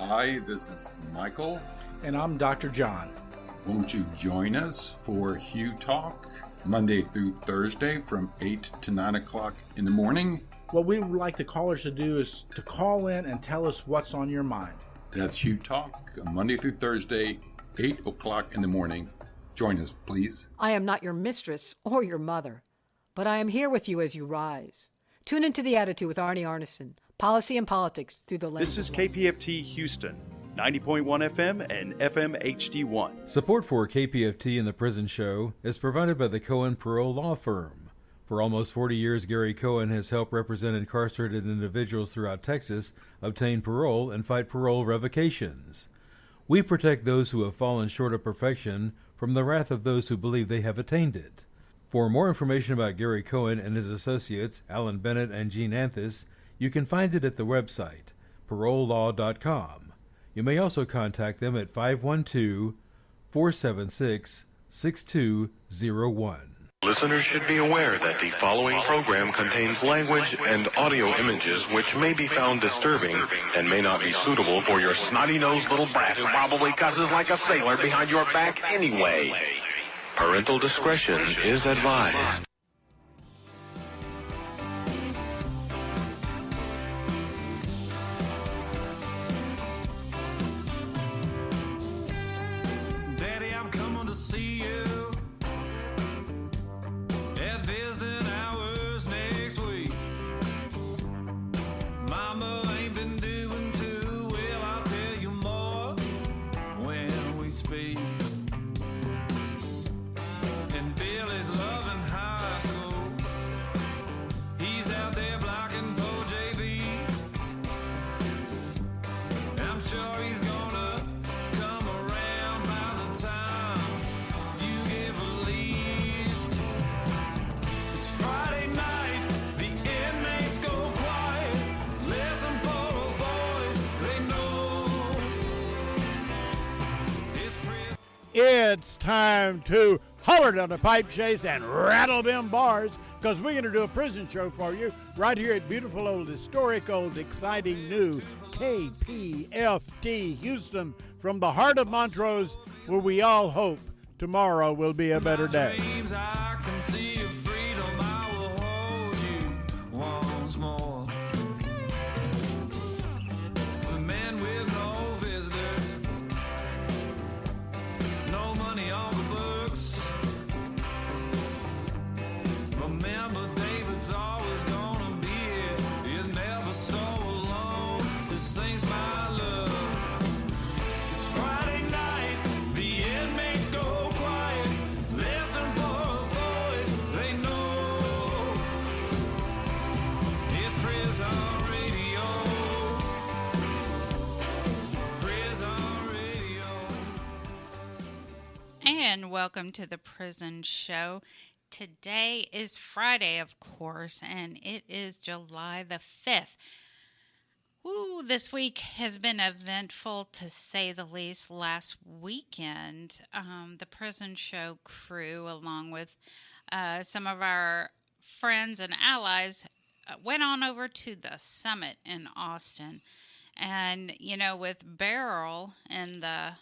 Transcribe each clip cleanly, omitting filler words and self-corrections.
Hi, this is Michael. And I'm Dr. John. Won't you join us for Hugh Talk, Monday through Thursday from 8 to 9 o'clock in the morning? What we would like the callers to do is to call in and tell us what's on your mind. That's Hugh Talk, Monday through Thursday, 8 o'clock in the morning. Join us, please. I am not your mistress or your mother, but I am here with you as you rise. Tune into The Attitude with Arnie Arneson, policy and politics through the lens. This is KPFT Houston, 90.1 FM and FM HD1. Support for KPFT and the Prison Show is provided by the Cohen Parole Law Firm. For almost 40 years, Gary Cohen has helped represent incarcerated individuals throughout Texas obtain parole and fight parole revocations. We protect those who have fallen short of perfection from the wrath of those who believe they have attained it. For more information about Gary Cohen and his associates, Alan Bennett and Gene Anthis, you can find it at the website, parolelaw.com. You may also contact them at 512-476-6201. Listeners should be aware that the following program contains language and audio images which may be found disturbing and may not be suitable for your snotty-nosed little brat who probably cusses like a sailor behind your back anyway. Parental discretion is advised. Daddy, I'm coming to see you. At visiting hours next week. Mama ain't been doing too well. I'll tell you more when we speak. And Billy's loving high school. He's out there blocking for JV. I'm sure he's gonna come around by the time you get released. It's Friday night, the inmates go quiet. Listen for a voice they know. It's time to holler down the pipe chase and rattle them bars, because we're going to do a prison show for you right here at beautiful old, historic old, exciting new KPFT Houston, from the heart of Montrose, where we all hope tomorrow will be a better day. Dreams, I can see your freedom. I will hold you once more. The man with no visitors, no money on the books. Remember, David's always gonna be here. You're never so alone. This thing's my love. It's Friday night, the inmates go quiet. Listen for a voice they know. It's prison radio. Prison radio. And welcome to the Prison Show. Today is Friday, of course, and it is July the 5th. Woo, this week has been eventful, to say the least. Last weekend, the Prison Show crew, along with some of our friends and allies, went on over to the summit in Austin. And, you know, with Beryl and the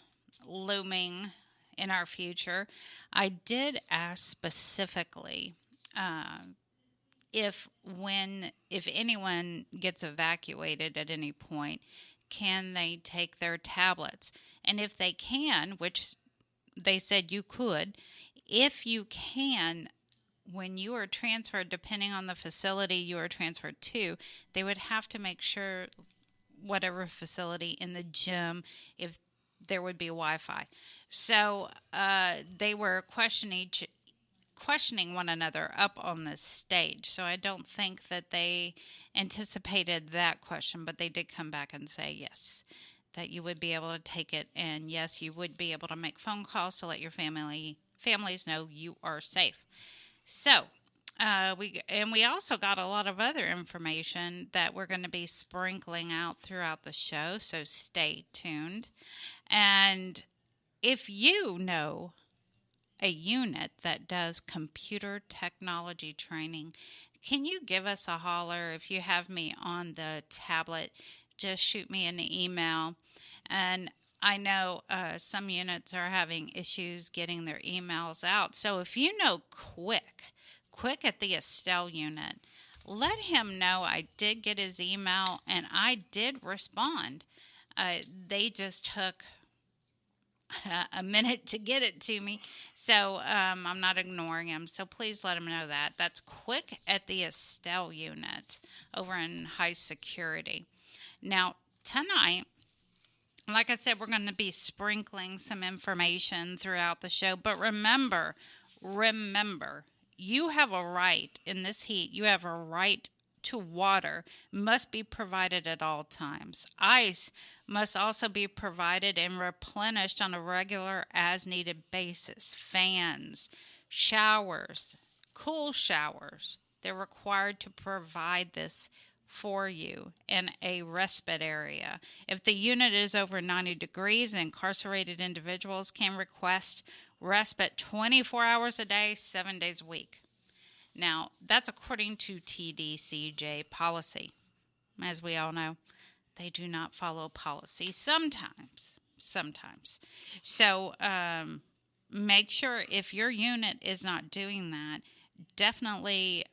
looming in our future, I did ask specifically if anyone gets evacuated at any point, can they take their tablets? And if they can, which they said you could, if you can, when you are transferred, depending on the facility you are transferred to, they would have to make sure, whatever facility, in the gym, if there would be Wi-Fi. So they were questioning one another up on the stage. So I don't think that they anticipated that question, but they did come back and say yes, that you would be able to take it, and yes, you would be able to make phone calls to let your families know you are safe. So we also got a lot of other information that we're going to be sprinkling out throughout the show, so stay tuned. And if you know a unit that does computer technology training, can you give us a holler? If you have me on the tablet, just shoot me an email And I know some units are having issues getting their emails out. So if you know Quick at the Estelle unit, let him know I did get his email and I did respond. They just took a minute to get it to me. So I'm not ignoring him. So please let him know that. That's Quick at the Estelle unit over in high security. Now, tonight, like I said, we're going to be sprinkling some information throughout the show. But remember, you have a right in this heat. You have a right to water. Must be provided at all times. Ice must also be provided and replenished on a regular as-needed basis. Fans, showers, cool showers. They're required to provide this for you in a respite area. If the unit is over 90 degrees, incarcerated individuals can request respite 24 hours a day, 7 days a week. Now, that's according to TDCJ policy. As we all know, they do not follow policy sometimes. So make sure if your unit is not doing that, definitely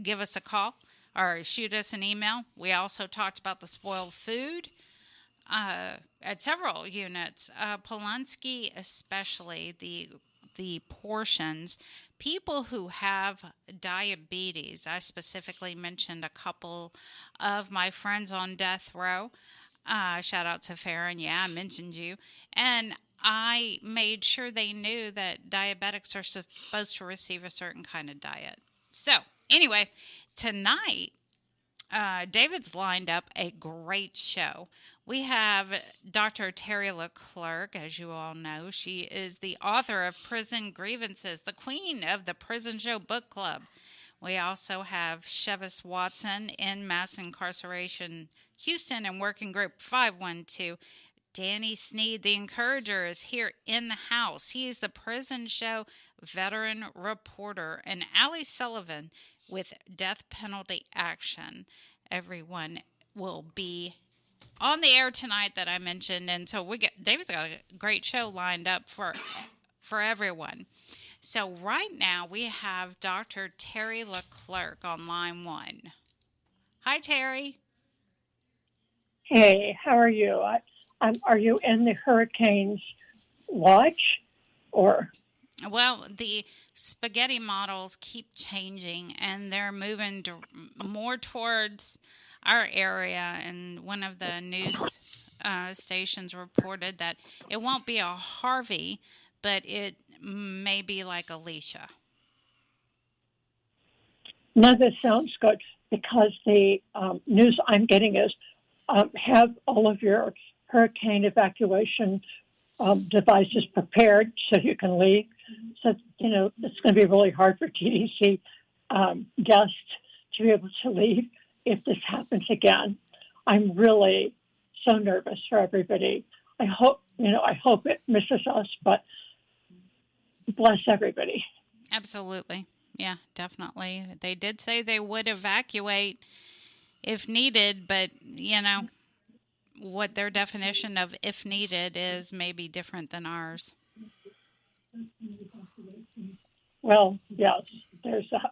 give us a call or shoot us an email. We also talked about the spoiled food at several units. Pulaski especially, the portions. People who have diabetes, I specifically mentioned a couple of my friends on death row. Shout out to Farron. Yeah, I mentioned you. And I made sure they knew that diabetics are supposed to receive a certain kind of diet. So, anyway, tonight, David's lined up a great show. We have Dr. Terri LeClercq, as you all know. She is the author of Prison Grievances, the queen of the Prison Show Book Club. We also have Chivas Watson in Mass Incarceration Houston and Working Group 512. Dani Sneed, the Encourager, is here in the house. He is the Prison Show veteran reporter. And Alli Sullivan with Death Penalty Action. Everyone will be on the air tonight that I mentioned, and so David's got a great show lined up for everyone. So right now we have Dr. Terri LeClercq on line 1. Hi, Terri. Hey, how are you? Are you in the hurricane's watch, or? Well, the spaghetti models keep changing, and they're moving more towards our area, and one of the news stations reported that it won't be a Harvey, but it may be like Alicia. No, this sounds good, because the news I'm getting is have all of your hurricane evacuation devices prepared so you can leave. So, it's going to be really hard for TDC guests to be able to leave if this happens again. I'm really so nervous for everybody. I hope it misses us, but bless everybody. Absolutely. Yeah, definitely. They did say they would evacuate if needed, but, what their definition of if needed is maybe different than ours. Well, yes, there's that.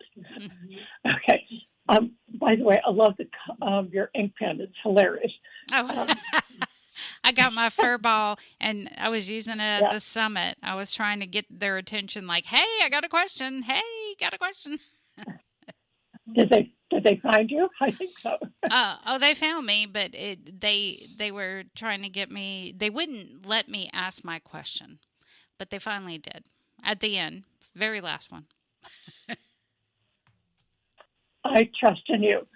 Okay. By the way, I love your ink pen. It's hilarious. Oh, I got my fur ball, and I was using it at the summit. I was trying to get their attention, like, "Hey, I got a question. Hey, got a question." Did they find you? I think so. They found me, but they were trying to get me. They wouldn't let me ask my question, but they finally did at the end, very last one. I trust in you.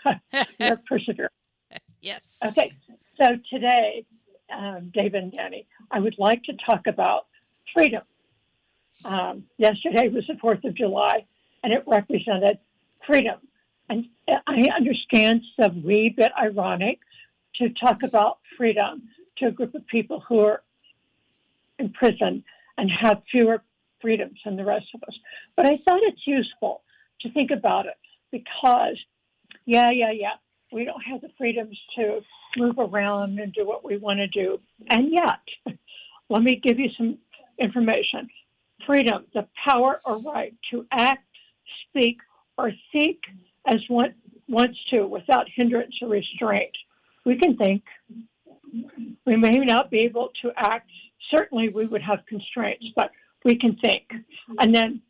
You're perseverant. Yes. Okay. So today, David and Dani, I would like to talk about freedom. Yesterday was the 4th of July, and it represented freedom. And I understand it's a wee bit ironic to talk about freedom to a group of people who are in prison and have fewer freedoms than the rest of us. But I thought it's useful to think about it because, we don't have the freedoms to move around and do what we want to do. And yet, let me give you some information. Freedom, the power or right to act, speak, or think as one wants to without hindrance or restraint. We can think. We may not be able to act. Certainly we would have constraints, but we can think. And then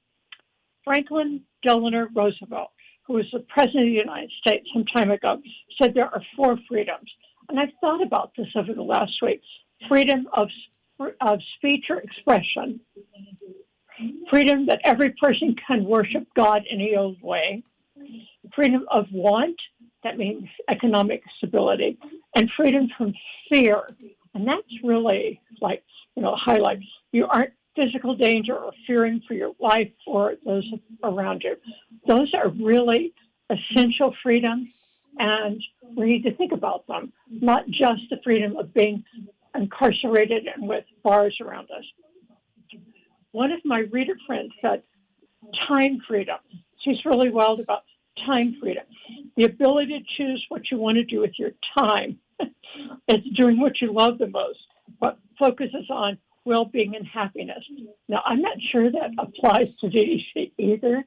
Franklin Delano Roosevelt, who was the president of the United States some time ago, said there are 4 freedoms. And I've thought about this over the last week. Freedom of speech or expression, freedom that every person can worship God any old way, freedom of want, that means economic stability, and freedom from fear. And that's really like, highlights. You aren't physical danger or fearing for your life or those around you. Those are really essential freedoms, and we need to think about them, not just the freedom of being incarcerated and with bars around us. One of my reader friends said, time freedom. She's really wild about time freedom. The ability to choose what you want to do with your time. It's doing what you love the most, but focuses on well-being and happiness. Now, I'm not sure that applies to DDC either,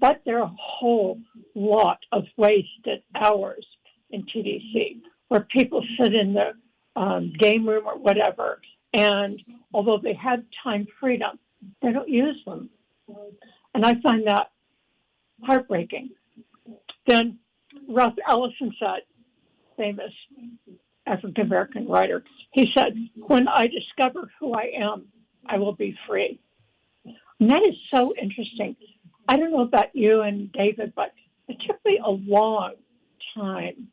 but there are a whole lot of wasted hours in TDC where people sit in the game room or whatever, and although they have time freedom, they don't use them. And I find that heartbreaking. Then Ralph Ellison said, famous African-American writer, he said, when I discover who I am, I will be free. And that is so interesting. I don't know about you and David, but it took me a long time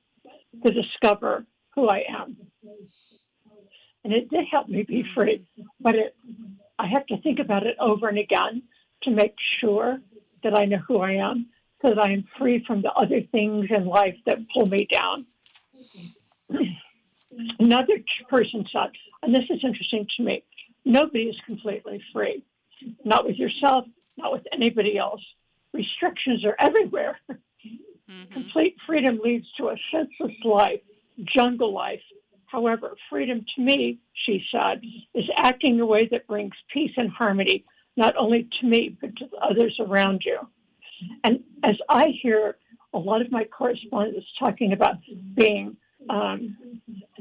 to discover who I am. And it did help me be free, but I have to think about it over and again to make sure that I know who I am, so that I am free from the other things in life that pull me down. Another person said, and this is interesting to me, nobody is completely free. Not with yourself, not with anybody else. Restrictions are everywhere. Mm-hmm. Complete freedom leads to a senseless life, jungle life. However, freedom to me, she said, is acting in a way that brings peace and harmony, not only to me, but to the others around you. And as I hear a lot of my correspondents talking about being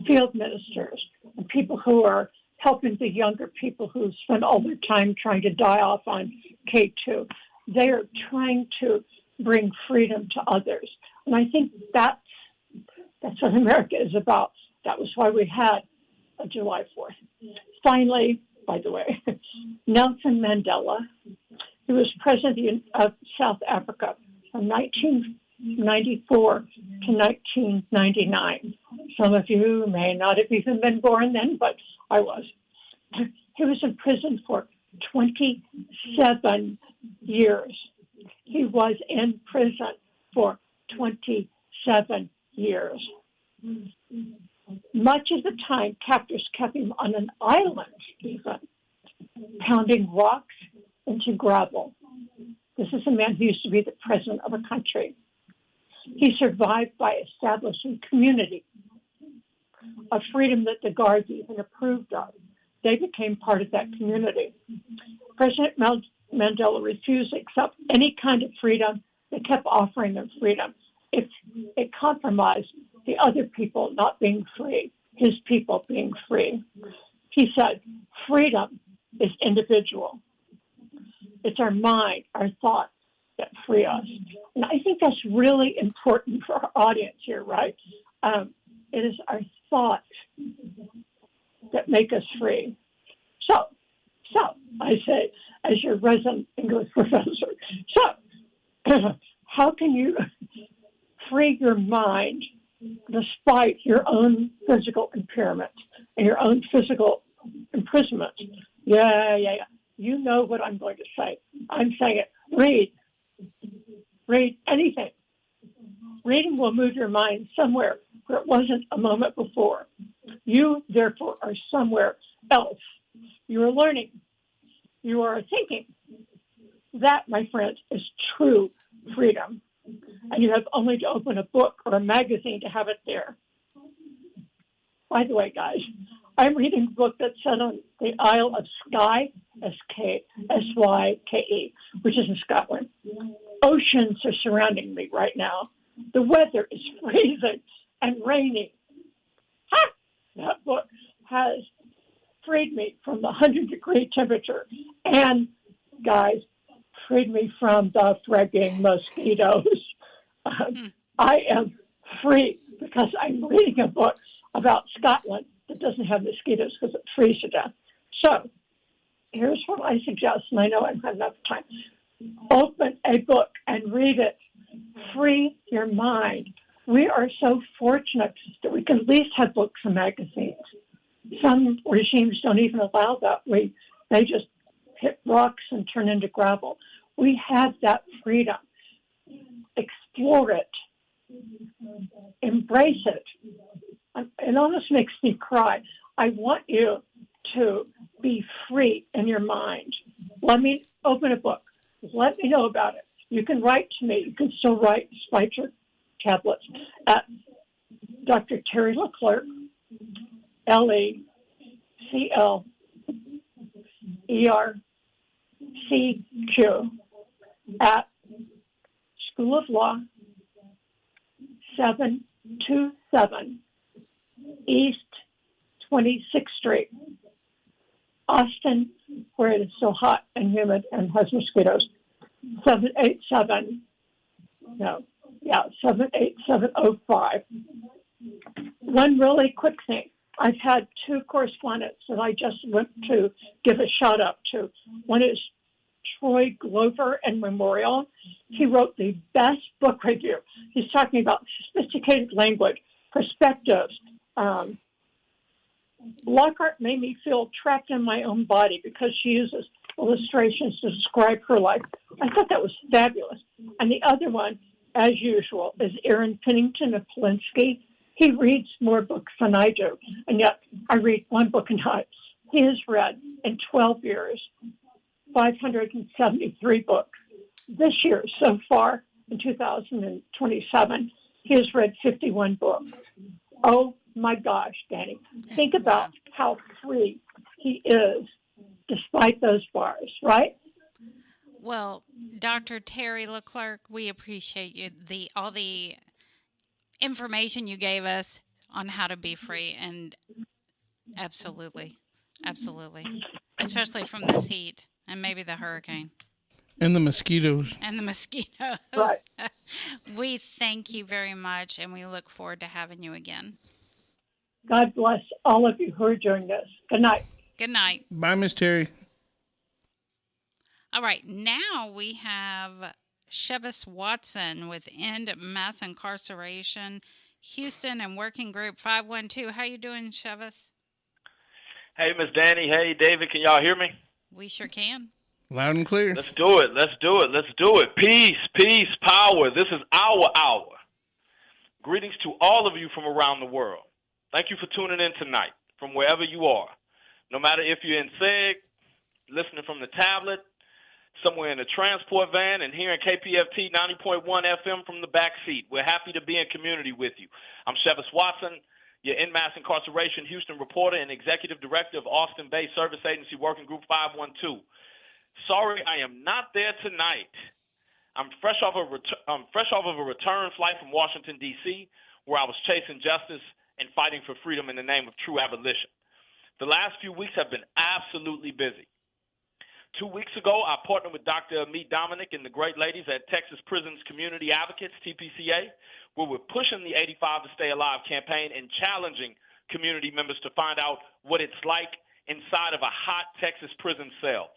field ministers and people who are helping the younger people who spend all their time trying to die off on K2, they are trying to bring freedom to others. And I think that's what America is about. That was why we had a July 4th. Finally, by the way, Nelson Mandela, who was president of South Africa from 1994 to 1999. Some of you may not have even been born then, but I was. He was in prison for 27 years. He was in prison for 27 years. Much of the time, captors kept him on an island, even, pounding rocks into gravel. This is a man who used to be the president of a country. He survived by establishing community, a freedom that the guards even approved of. They became part of that community. President Mandela refused to accept any kind of freedom. They kept offering them freedom. If it compromised the other people not being free, his people being free. He said, freedom is individual. It's our mind, our thoughts that free us. And I think that's really important for our audience here, right? It is our thoughts that make us free. So I say, as your resident English professor, how can you free your mind despite your own physical impairment and your own physical imprisonment? Yeah. You know what I'm going to say. I'm saying it. Read anything. Reading will move your mind somewhere where it wasn't a moment before. You, therefore, are somewhere else. You are learning. You are thinking. That, my friends, is true freedom. and you have only to open a book or a magazine to have it there. By the way, guys, I'm reading a book that's set on the Isle of Skye, Syke, which is in Scotland. Oceans are surrounding me right now. The weather is freezing and raining. Ha! That book has freed me from the 100-degree temperature and, guys, freed me from the frigging mosquitoes. I am free because I'm reading a book about Scotland that doesn't have mosquitoes because it freezes to death. So here's what I suggest, and I know I don't have enough time. Open a book and read it. Free your mind. We are so fortunate that we can at least have books and magazines. Some regimes don't even allow that. They just hit rocks and turn into gravel. We have that freedom. Explore it. Embrace it. It almost makes me cry. I want you to be free in your mind. Let me open a book. Let me know about it. You can write to me. You can still write despite your tablets at Dr. Terri LeClercq, LeClercq at School of Law, 727 East 26th Street, Austin, where it is so hot and humid and has mosquitoes. 78705. One really quick thing. I've had two correspondents that I just want to give a shout out to. One is Troy Glover and Memorial. He wrote the best book review. He's talking about sophisticated language, perspectives. Lockhart made me feel trapped in my own body because she uses illustrations to describe her life. I thought that was fabulous. And the other one, as usual, is Aaron Pennington of Polinsky. He reads more books than I do, and yet I read one book a night. He has read in 12 years 573 books. This year, so far, in 2027, he has read 51 books. Oh, my gosh, Dani. Think about how free he is despite those bars, right? Well, Dr. Terri LeClercq, we appreciate you, all the information you gave us on how to be free, and absolutely, especially from this heat and maybe the hurricane. And the mosquitoes. Right. We thank you very much, and we look forward to having you again. God bless all of you who are doing this. Good night. Good night. Bye, Miss Terri. All right, now we have Chivas Watson with End Mass Incarceration, Houston, and Working Group 512. How you doing, Chivas? Hey, Miss Dani. Hey, David. Can y'all hear me? We sure can. Loud and clear. Let's do it. Peace, power. This is our hour. Greetings to all of you from around the world. Thank you for tuning in tonight from wherever you are. No matter if you're in SEG, listening from the tablet, somewhere in a transport van, and hearing KPFT 90.1 FM from the back seat. We're happy to be in community with you. I'm Chivas Watson, your End Mass Incarceration Houston reporter and executive director of Austin-based service agency Working Group 512. Sorry, I am not there tonight. I'm fresh off of a return flight from Washington, D.C., where I was chasing justice and fighting for freedom in the name of true abolition. The last few weeks have been absolutely busy. 2 weeks ago, I partnered with Dr. Amit Dominic and the great ladies at Texas Prisons Community Advocates, TPCA, where we're pushing the 85 to Stay Alive campaign and challenging community members to find out what it's like inside of a hot Texas prison cell.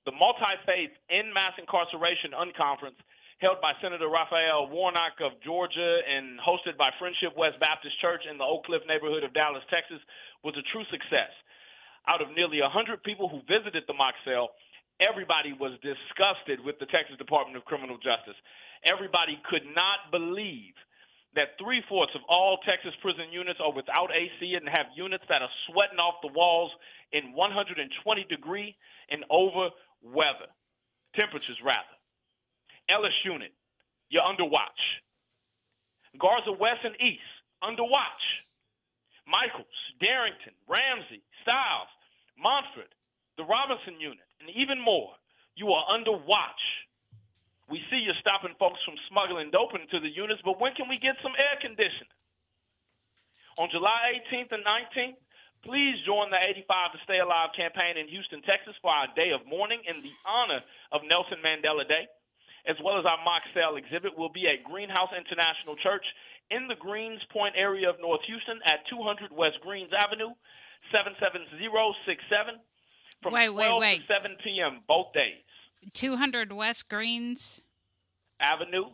The multi-faith End Mass Incarceration Unconference, held by Senator Raphael Warnock of Georgia and hosted by Friendship West Baptist Church in the Oak Cliff neighborhood of Dallas, Texas, was a true success. Out of nearly 100 people who visited the mock cell, everybody was disgusted with the Texas Department of Criminal Justice. Everybody could not believe that 3/4 of all Texas prison units are without AC and have units that are sweating off the walls in 120-degree and over weather, temperatures rather. Ellis unit, you're under watch. Garza West and East, under watch. Michaels, Darrington, Ramsey, Styles, Montford, the Robinson Unit, and even more, you are under watch. We see you're stopping folks from smuggling dope into the units, but when can we get some air conditioning? On July 18th and 19th, please join the 85 to Stay Alive campaign in Houston, Texas for our day of mourning in the honor of Nelson Mandela Day, as well as our mock sale exhibit will be at Greenhouse International Church in the Greens Point area of North Houston at 200 West Greens Avenue, 77067 from 12 to 7 p.m. both days. 200 West Greens Avenue,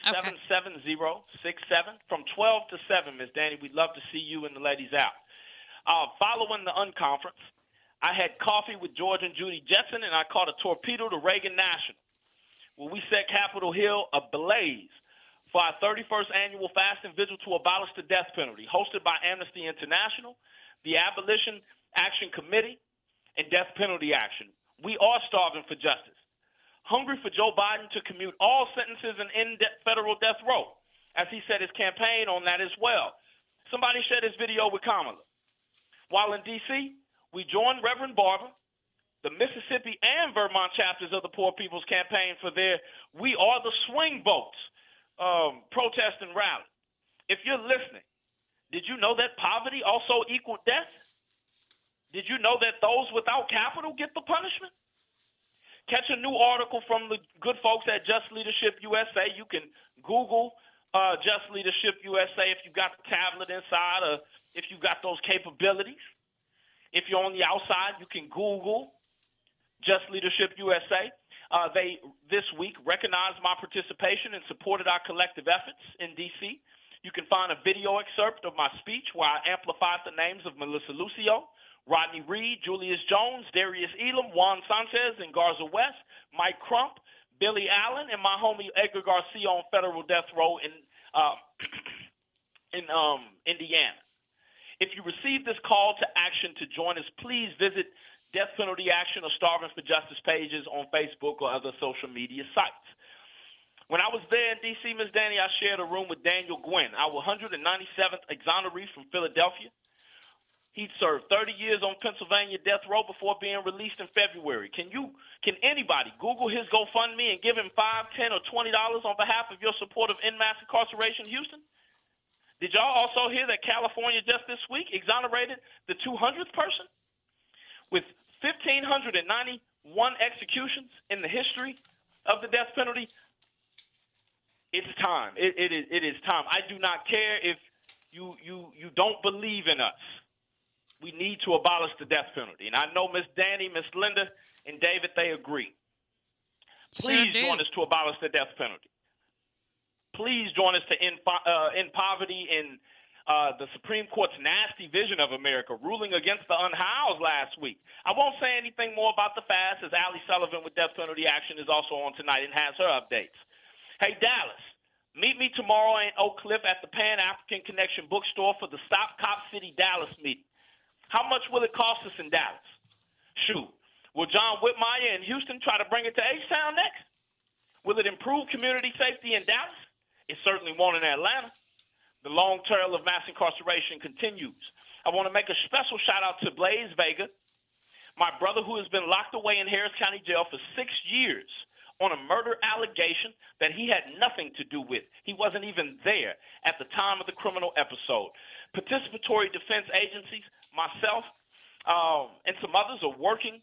77067 from 12 to 7, Miss Dani. We'd love to see you and the ladies out. Following the unconference, I had coffee with George and Judy Jetson, and I caught a torpedo to Reagan National, where we set Capitol Hill ablaze for our 31st annual fast and vigil to abolish the death penalty, hosted by Amnesty International, the Abolition Action Committee, and Death Penalty Action. We are starving for justice, hungry for Joe Biden to commute all sentences and end federal death row, as he said his campaign on that as well. Somebody shared this video with Kamala. While in D.C., we joined Reverend Barber, the Mississippi and Vermont chapters of the Poor People's Campaign for their We Are the Swing Votes protest and rally. If you're listening, did you know that poverty also equaled death? Did you know that those without capital get the punishment? Catch a new article from the good folks at Just Leadership USA. You can Google Just Leadership USA if you've got the tablet inside or if you've got those capabilities. If you're on the outside, you can Google Just Leadership USA. They, this week, recognized my participation and supported our collective efforts in D.C. You can find a video excerpt of my speech where I amplified the names of Melissa Lucio, Rodney Reed, Julius Jones, Darius Elam, Juan Sanchez, and Garza West, Mike Crump, Billy Allen, and my homie Edgar Garcia on federal death row in Indiana. If you receive this call to action to join us, please visit Death Penalty Action or Starving for Justice pages on Facebook or other social media sites. When I was there in D.C., Ms. Dani, I shared a room with Daniel Gwynn, our 197th exoneree from Philadelphia. He'd served 30 years on Pennsylvania death row before being released in February. Can anybody Google his GoFundMe and give him $5, $10, or $20 on behalf of your support of en masse incarceration, Houston? Did y'all also hear that California just this week exonerated the 200th person? With 1,591 executions in the history of the death penalty, it's time. It is time. I do not care if you don't believe in us. We need to abolish the death penalty. And I know Miss Dani, Miss Linda, and David, they agree. Please join us to abolish the death penalty. Please join us to end poverty and the Supreme Court's nasty vision of America, ruling against the unhoused last week. I won't say anything more about the fast, as Alli Sullivan with Death Penalty Action is also on tonight and has her updates. Hey, Dallas, meet me tomorrow in Oak Cliff at the Pan-African Connection bookstore for the Stop Cop City Dallas meeting. How much will it cost us in Dallas? Shoot, will John Whitmire in Houston try to bring it to H-Town next? Will it improve community safety in Dallas? It certainly won't in Atlanta. The long trail of mass incarceration continues. I want to make a special shout out to Blaze Vega, my brother who has been locked away in Harris County Jail for 6 years on a murder allegation that he had nothing to do with. He wasn't even there at the time of the criminal episode. Participatory defense agencies, myself, and some others are working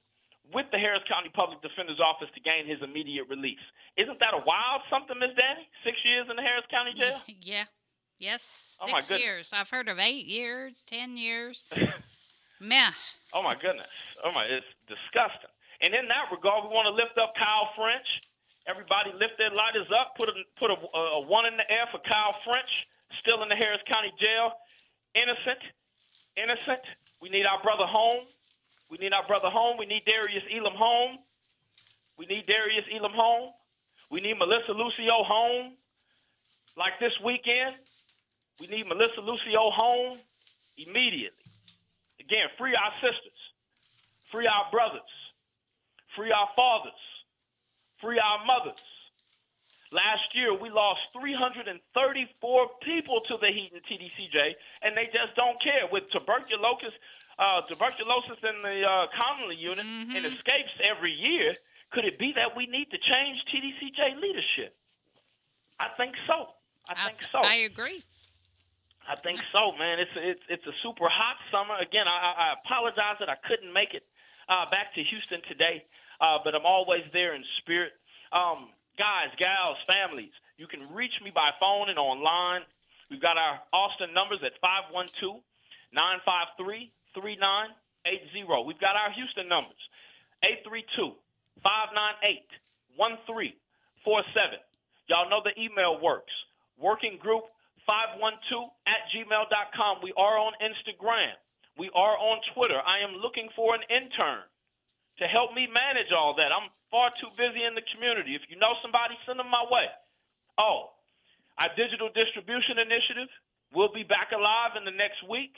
with the Harris County Public Defender's Office to gain his immediate release. Isn't that a wild something, Miss Dani? 6 years in the Harris County Jail? Yeah. Yes, Oh, my 6 years. I've heard of 8 years, 10 years. Meh. Oh, my goodness. It's disgusting. And in that regard, we want to lift up Kyle French. Everybody lift their lighters up. Put a one in the air for Kyle French, still in the Harris County Jail. Innocent. We need our brother home. We need Darius Elam home. We need Melissa Lucio home. Like this weekend, we need Melissa Lucio home immediately. Again, free our sisters. Free our brothers. Free our fathers. Free our mothers. Last year, we lost 334 people to the heat in TDCJ, and they just don't care. With tuberculosis in the commonly unit and escapes every year, could it be that we need to change TDCJ leadership? I think so. I agree. I think so, man. It's a super hot summer. Again, I apologize that I couldn't make it back to Houston today, but I'm always there in spirit. Guys, gals, families, you can reach me by phone and online. We've got our Austin numbers at 512-953-3980. We've got our Houston numbers, 832-598-1347. Y'all know the email works. workinggroup512@gmail.com. We are on Instagram. We are on Twitter. I am looking for an intern to help me manage all that. I'm far too busy in the community. If you know somebody, send them my way. Oh, our digital distribution initiative will be back alive in the next week.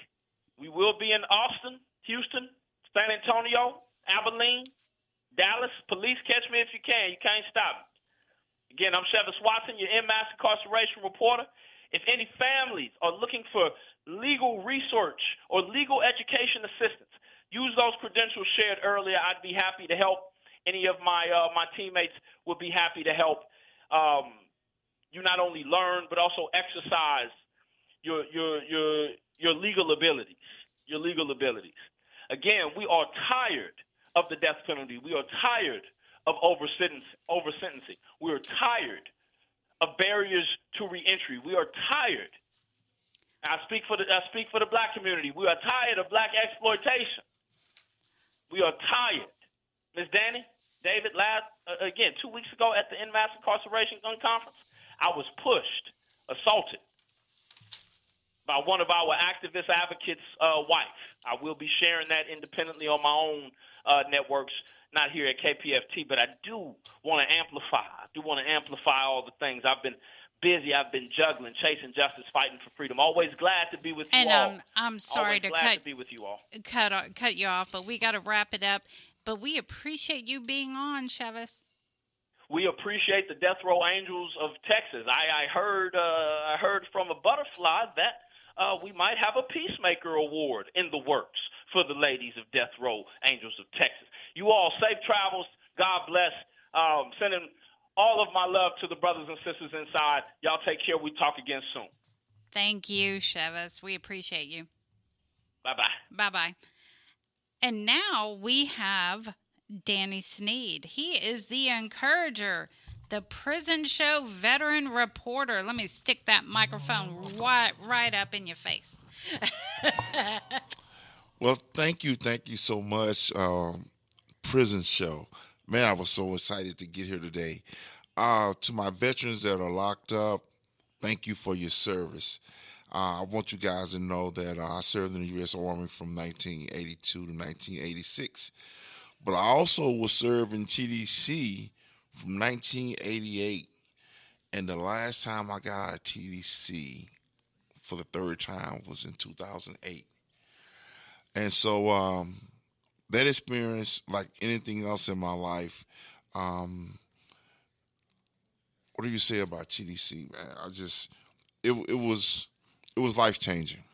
We will be in Austin, Houston, San Antonio, Abilene, Dallas. Police, catch me if you can. You can't stop me. Again, I'm Chevis Watson, your in-mass incarceration reporter. If any families are looking for legal research or legal education assistance, use those credentials shared earlier. I'd be happy to help. Any of my teammates would be happy to help you not only learn but also exercise your legal abilities. Your legal abilities. Again, we are tired of the death penalty. We are tired of over-sentencing. We are tired of barriers to reentry. We are tired. I speak for the black community. We are tired of black exploitation. We are tired. Ms. Dani, David, 2 weeks ago at the In-Mass Incarceration Gun Conference, I was pushed, assaulted by one of our activist advocates' wife. I will be sharing that independently on my own networks, not here at KPFT, but I do want to amplify. All the things. I've been busy. I've been juggling, chasing justice, fighting for freedom. Always glad to be with you all. And I'm sorry to cut you off, but we got to wrap it up. But we appreciate you being on, Chevis. We appreciate the Death Row Angels of Texas. I heard from a butterfly that we might have a Peacemaker Award in the works for the ladies of Death Row Angels of Texas. You all safe travels. God bless. Sending all of my love to the brothers and sisters inside. Y'all take care. We talk again soon. Thank you, Chevis. We appreciate you. Bye-bye. Bye-bye. And now we have Dani Sneed. He is the encourager, the prison show veteran reporter. Let me stick that microphone right up in your face. Well, thank you so much, prison show. Man, I was so excited to get here today. To my veterans that are locked up, thank you for your service. I want you guys to know that I served in the U.S. Army from 1982 to 1986. But I also was serving TDC from 1988. And the last time I got out of TDC for the third time was in 2008. And so that experience, like anything else in my life, what do you say about TDC, man? It was life-changing.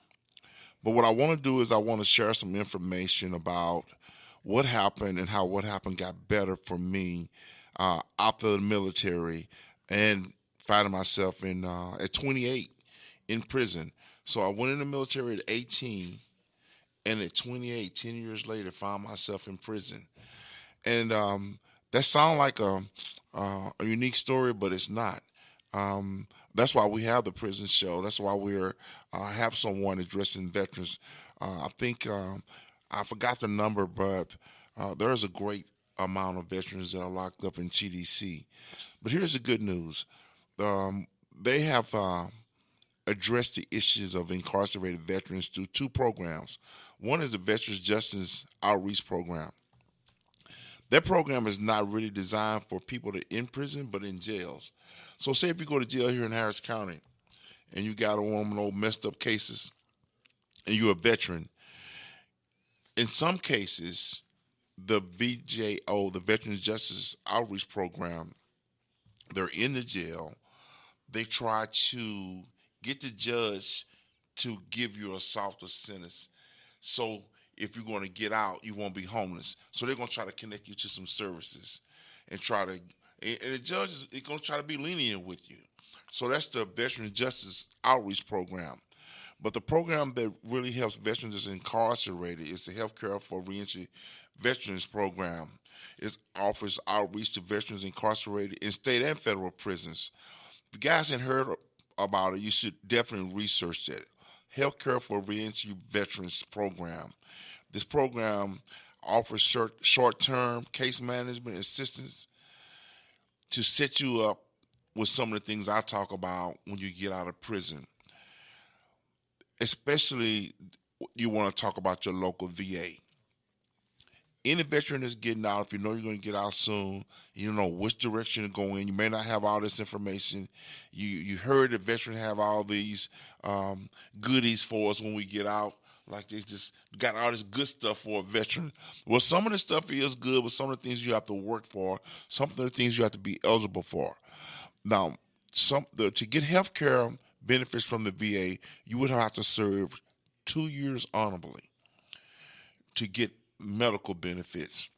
But what I want to do is I want to share some information about what happened and how what happened got better for me after the military and finding myself at 28 in prison. So I went in the military at 18, and at 28, 10 years later, found myself in prison. And that sounds like a unique story, but it's not. That's why we have the prison show. That's why we have someone addressing veterans. I think I forgot the number, but there's a great amount of veterans that are locked up in TDC. But here's the good news. They have addressed the issues of incarcerated veterans through two programs. One is the Veterans Justice Outreach Program. That program is not really designed for people that are in prison, but in jails. So say if you go to jail here in Harris County and you got one of those messed up cases and you're a veteran, in some cases, the VJO, the Veterans Justice Outreach Program, they're in the jail. They try to get the judge to give you a softer sentence. So if you're going to get out, you won't be homeless. So they're going to try to connect you to some services and and the judge is going to try to be lenient with you. So that's the Veteran Justice Outreach Program. But the program that really helps veterans that's incarcerated is the Healthcare for Reentry Veterans Program. It offers outreach to veterans incarcerated in state and federal prisons. If you guys haven't heard about it, you should definitely research that. Healthcare for Reentry Veterans Program. This program offers short-term case management assistance to set you up with some of the things I talk about when you get out of prison. Especially, you want to talk about your local VA. Any veteran that's getting out, if you know you're going to get out soon, you don't know which direction to go in. You may not have all this information. You heard the veteran have all these goodies for us when we get out. Like they just got all this good stuff for a veteran. Well, some of the stuff is good, but some of the things you have to work for, some of the things you have to be eligible for. Now, to get health care benefits from the VA, you would have to serve 2 years honorably to get medical benefits.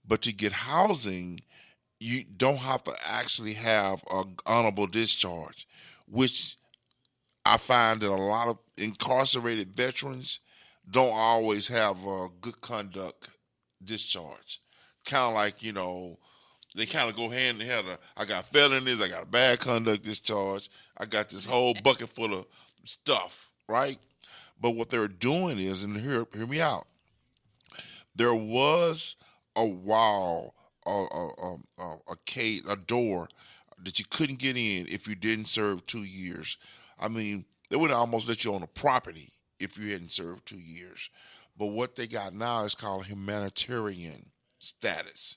But to get housing, you don't have to actually have an honorable discharge, which I find that a lot of incarcerated veterans don't always have a good conduct discharge. Kind of like, they kind of go hand in hand. I got felonies, I got a bad conduct discharge, I got this whole bucket full of stuff, right? But what they're doing is, and hear me out, there was a wall, a cage, a door that you couldn't get in if you didn't serve 2 years. I mean, they would almost let you on the property if you hadn't served 2 years. But what they got now is called humanitarian status,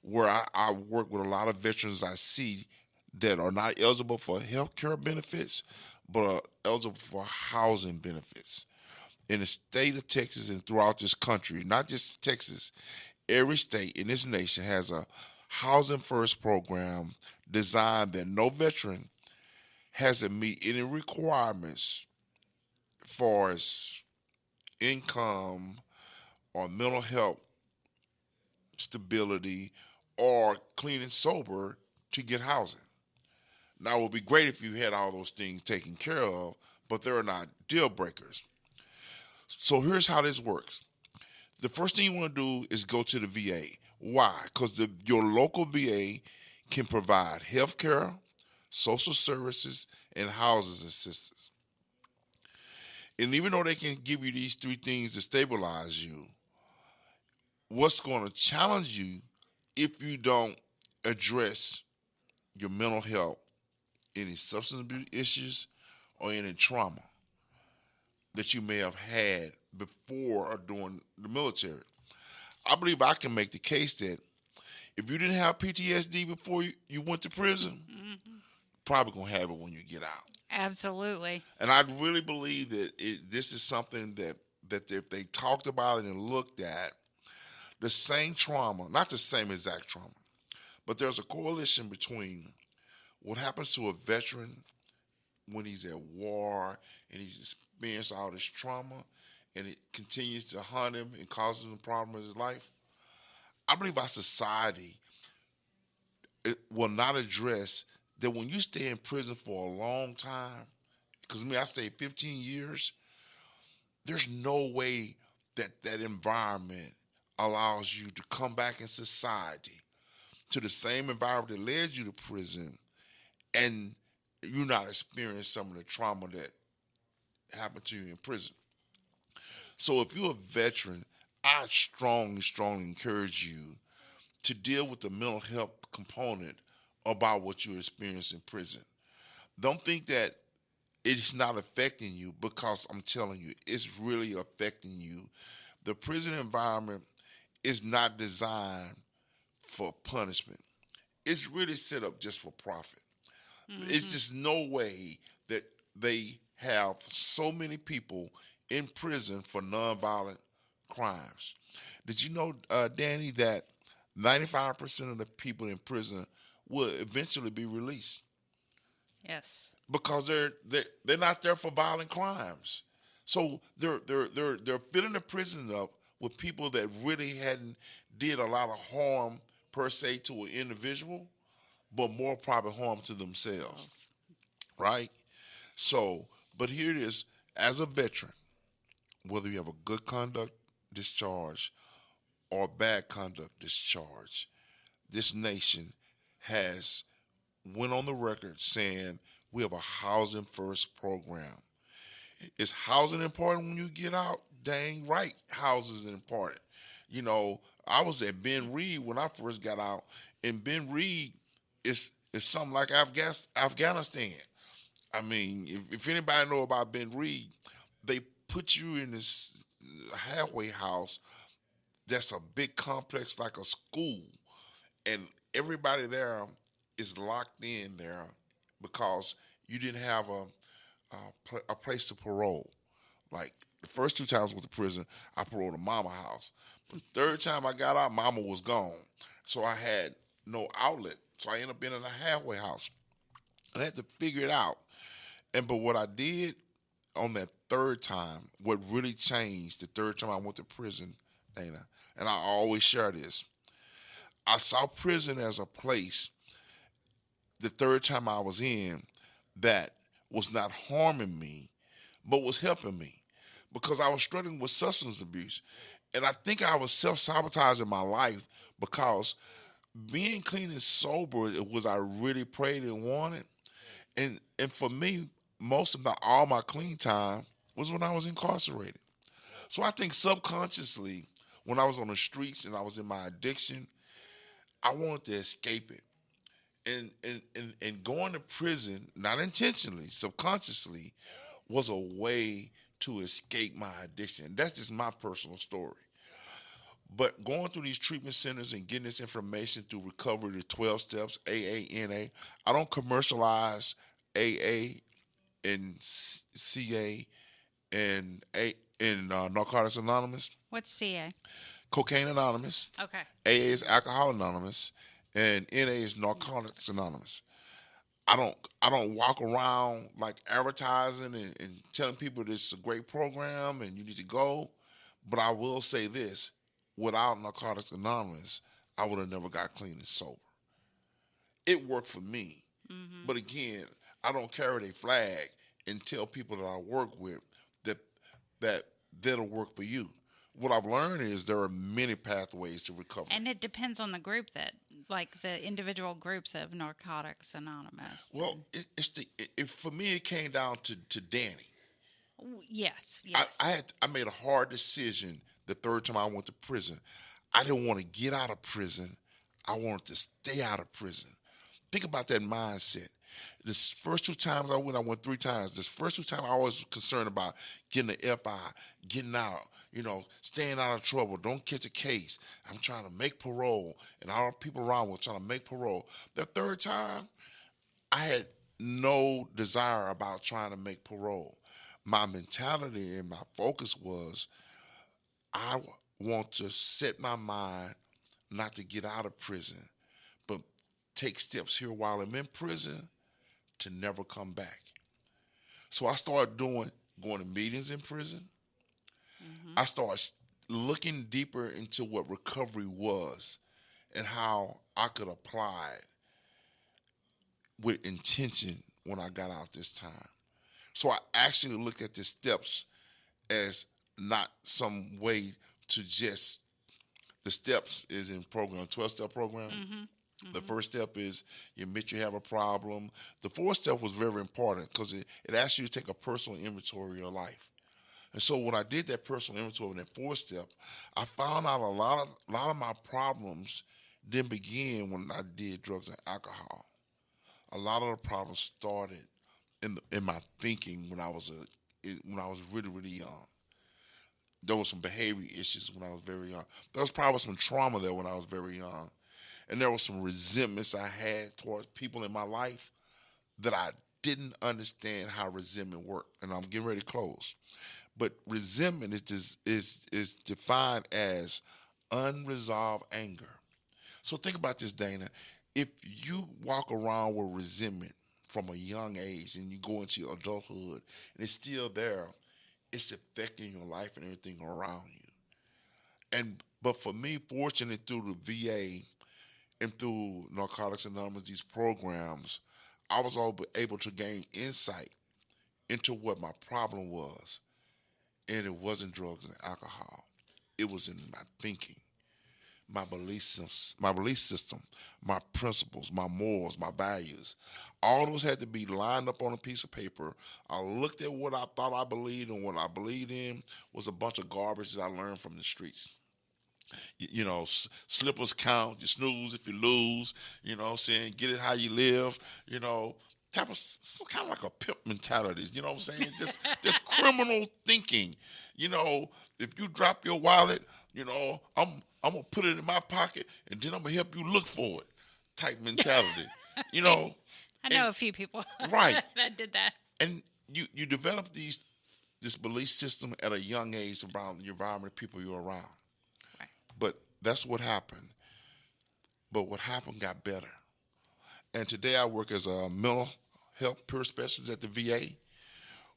where I work with a lot of veterans I see that are not eligible for health care benefits, but are eligible for housing benefits. In the state of Texas and throughout this country, not just Texas, every state in this nation has a housing first program designed that no veteran has to meet any requirements as far as income or mental health stability or clean and sober to get housing. Now, it would be great if you had all those things taken care of, but they're not deal breakers. So here's how this works. The first thing you want to do is go to the VA. Why? Because your local VA can provide health care, social services, and housing assistance. And even though they can give you these three things to stabilize you, what's going to challenge you if you don't address your mental health, any substance abuse issues, or any trauma that you may have had before or during the military. I believe I can make the case that if you didn't have PTSD before you went to prison, probably going to have it when you get out. Absolutely. And I really believe that this is something that if they talked about it and looked at, the same trauma, not the same exact trauma, but there's a correlation between what happens to a veteran when he's at war and he's experienced all this trauma and it continues to haunt him and causes him problems in his life. I believe our society will not address that when you stay in prison for a long time, because I stayed 15 years, there's no way that environment allows you to come back in society to the same environment that led you to prison and you're not experiencing some of the trauma that happened to you in prison. So if you're a veteran, I strongly encourage you to deal with the mental health component about what you experience in prison. Don't think that it's not affecting you, because I'm telling you, it's really affecting you. The prison environment is not designed for punishment. It's really set up just for profit. Mm-hmm. It's just no way that they have so many people in prison for nonviolent crimes. Did you know, Dani, that 95% of the people in prison will eventually be released Yes. because they're not there for violent crimes. So they're filling the prison up with people that really hadn't did a lot of harm per se to an individual, but more probably harm to themselves, right? So, but here it is, as a veteran, whether you have a good conduct discharge or bad conduct discharge, this nation has went on the record saying we have a housing first program. Is housing important when you get out? Dang right, housing is important. You know, I was at Ben Reed when I first got out, and Ben Reed is something like Afghanistan. I mean, if anybody know about Ben Reed, they put you in this halfway house that's a big complex like a school, and everybody there is locked in there because you didn't have a place to parole. Like the first 2 times I went to prison, I paroled at Mama house. The third time I got out, Mama was gone, so I had no outlet. So I ended up being in a halfway house. I had to figure it out. But what I did on that third time, what really changed the third time I went to prison, Dana, and I always share this, I saw prison as a place the third time I was in that was not harming me, but was helping me because I was struggling with substance abuse. And I think I was self-sabotaging my life because being clean and sober was I really prayed and wanted. And for me, most of all my clean time was when I was incarcerated. So I think subconsciously, when I was on the streets and I was in my addiction, I wanted to escape it. And going to prison, not intentionally, subconsciously, was a way to escape my addiction. That's just my personal story. But going through these treatment centers and getting this information through recovery, the 12 steps, AA, NA, I don't commercialize AA and CA and Narcotics Anonymous. What's CA? Cocaine Anonymous. Okay. AA is Alcohol Anonymous, and NA is Narcotics Anonymous. I don't walk around like advertising and telling people this is a great program and you need to go. But I will say this, without Narcotics Anonymous, I would have never got clean and sober. It worked for me. Mm-hmm. But again, I don't carry a flag and tell people that I work with that that'll work for you. What I've learned is there are many pathways to recovery. And it depends on the group like the individual groups of Narcotics Anonymous. Well, for me, it came down to Dani. Yes. I made a hard decision the third time I went to prison. I didn't want to get out of prison. I wanted to stay out of prison. Think about that mindset. This first 2 times I went 3 times. This first 2 times I was concerned about getting the FI, getting out, staying out of trouble. Don't catch a case. I'm trying to make parole, and all the people around were trying to make parole. The third time, I had no desire about trying to make parole. My mentality and my focus was I want to set my mind not to get out of prison, but take steps here while I'm in prison to never come back. So I started going to meetings in prison. Mm-hmm. I started looking deeper into what recovery was and how I could apply it with intention when I got out this time. So I actually looked at the steps as not some way to just, the steps is in program, 12-step program. Mm-hmm. The first step is you admit you have a problem. The 4th step was very important because it asks you to take a personal inventory of your life. And so when I did that personal inventory in that 4th step, I found out a lot of my problems didn't begin when I did drugs and alcohol. A lot of the problems started in my thinking when I was really, really young. There was some behavior issues when I was very young. There was probably some trauma there when I was very young. And there was some resentments I had towards people in my life that I didn't understand how resentment worked. And I'm getting ready to close. But resentment is defined as unresolved anger. So think about this, Dana. if you walk around with resentment from a young age and you go into your adulthood and it's still there, it's affecting your life and everything around you. But for me, fortunately, through the VA and through Narcotics Anonymous, these programs, I was able to gain insight into what my problem was. And it wasn't drugs and alcohol. It was in my thinking, my belief system, my principles, my morals, my values. All those had to be lined up on a piece of paper. I looked at what I thought I believed, and what I believed in was a bunch of garbage that I learned from the streets. You know, slippers count, you snooze if you lose, you know what I'm saying, get it how you live, you know, type of kind of like a pimp mentality, you know what I'm saying, just criminal thinking. You know, if you drop your wallet, you know, I'm going to put it in my pocket and then I'm going to help you look for it type mentality, you know. I know a few people right. that did that. And you develop this belief system at a young age around the environment, people you're around. Right. But that's what happened. But what happened got better. And today I work as a mental health peer specialist at the VA.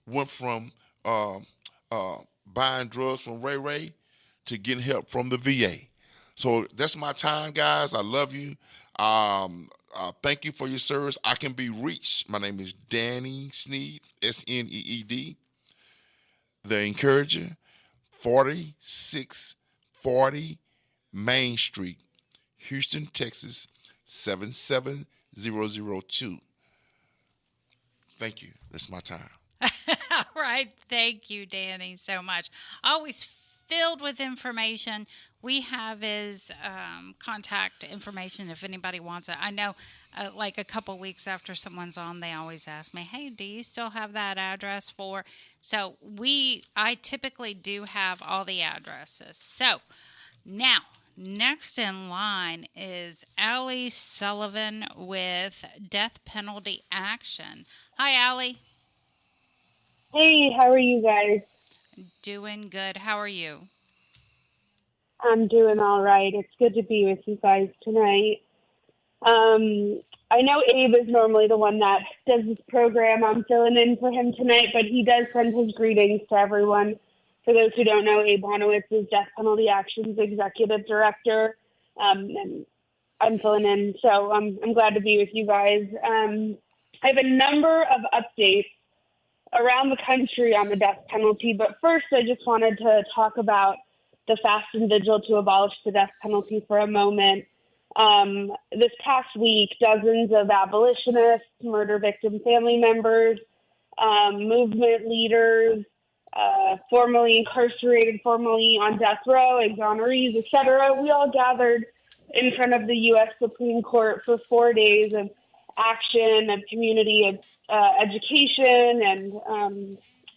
Went from buying drugs from Ray to getting help from the VA. So that's my time, guys. I love you. Thank you for your service. I can be reached. My name is Dani Sneed, Sneed, the Encourager, 4640 Main Street, Houston, Texas, 77002. Thank you. That's my time. All right. Thank you, Dani, so much. Always filled with information. We have his contact information if anybody wants it. I know like a couple weeks after someone's on, they always ask me, hey, do you still have that address for? So I typically do have all the addresses. So now, next in line is Alli Sullivan with Death Penalty Action. Hi, Alli. Hey, how are you guys? Doing good. How are you? I'm doing all right. It's good to be with you guys tonight. I know Abe is normally the one that does this program. I'm filling in for him tonight, but he does send his greetings to everyone. For those who don't know, Abe Honowitz is Death Penalty Action's executive director, and I'm filling in, so I'm glad to be with you guys. I have a number of updates around the country on the death penalty, but first I just wanted to talk about the fast and vigil to abolish the death penalty for a moment. This past week, dozens of abolitionists, murder victim family members, movement leaders, formerly incarcerated, formerly on death row, exonerees, etc., we all gathered in front of the U.S. Supreme Court for 4 days of action, of community education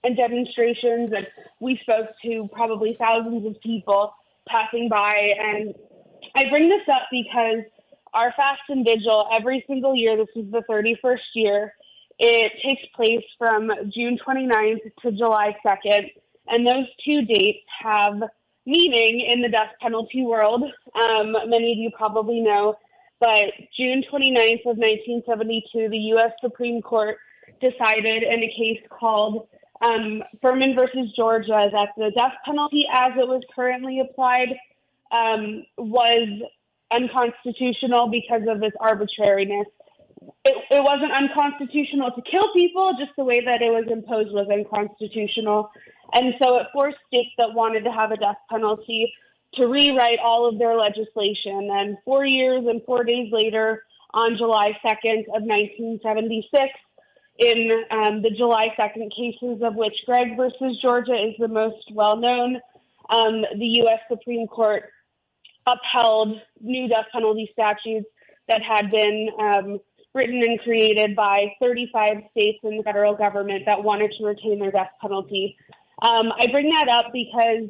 and demonstrations, and we spoke to probably thousands of people passing by. And I bring this up because our fast and vigil every single year, this is the 31st year, it takes place from June 29th to July 2nd, and those 2 dates have meaning in the death penalty world. Many of you probably know, but June 29th of 1972, the U.S. Supreme Court decided in a case called Furman versus Georgia that the death penalty as it was currently applied was unconstitutional because of its arbitrariness. It wasn't unconstitutional to kill people, just the way that it was imposed was unconstitutional. And so it forced states that wanted to have a death penalty to rewrite all of their legislation. And 4 years and 4 days later, on July 2nd of 1976, in the July 2nd cases, of which Gregg versus Georgia is the most well-known, the U.S. Supreme Court upheld new death penalty statutes that had been written and created by 35 states in the federal government that wanted to retain their death penalty. I bring that up because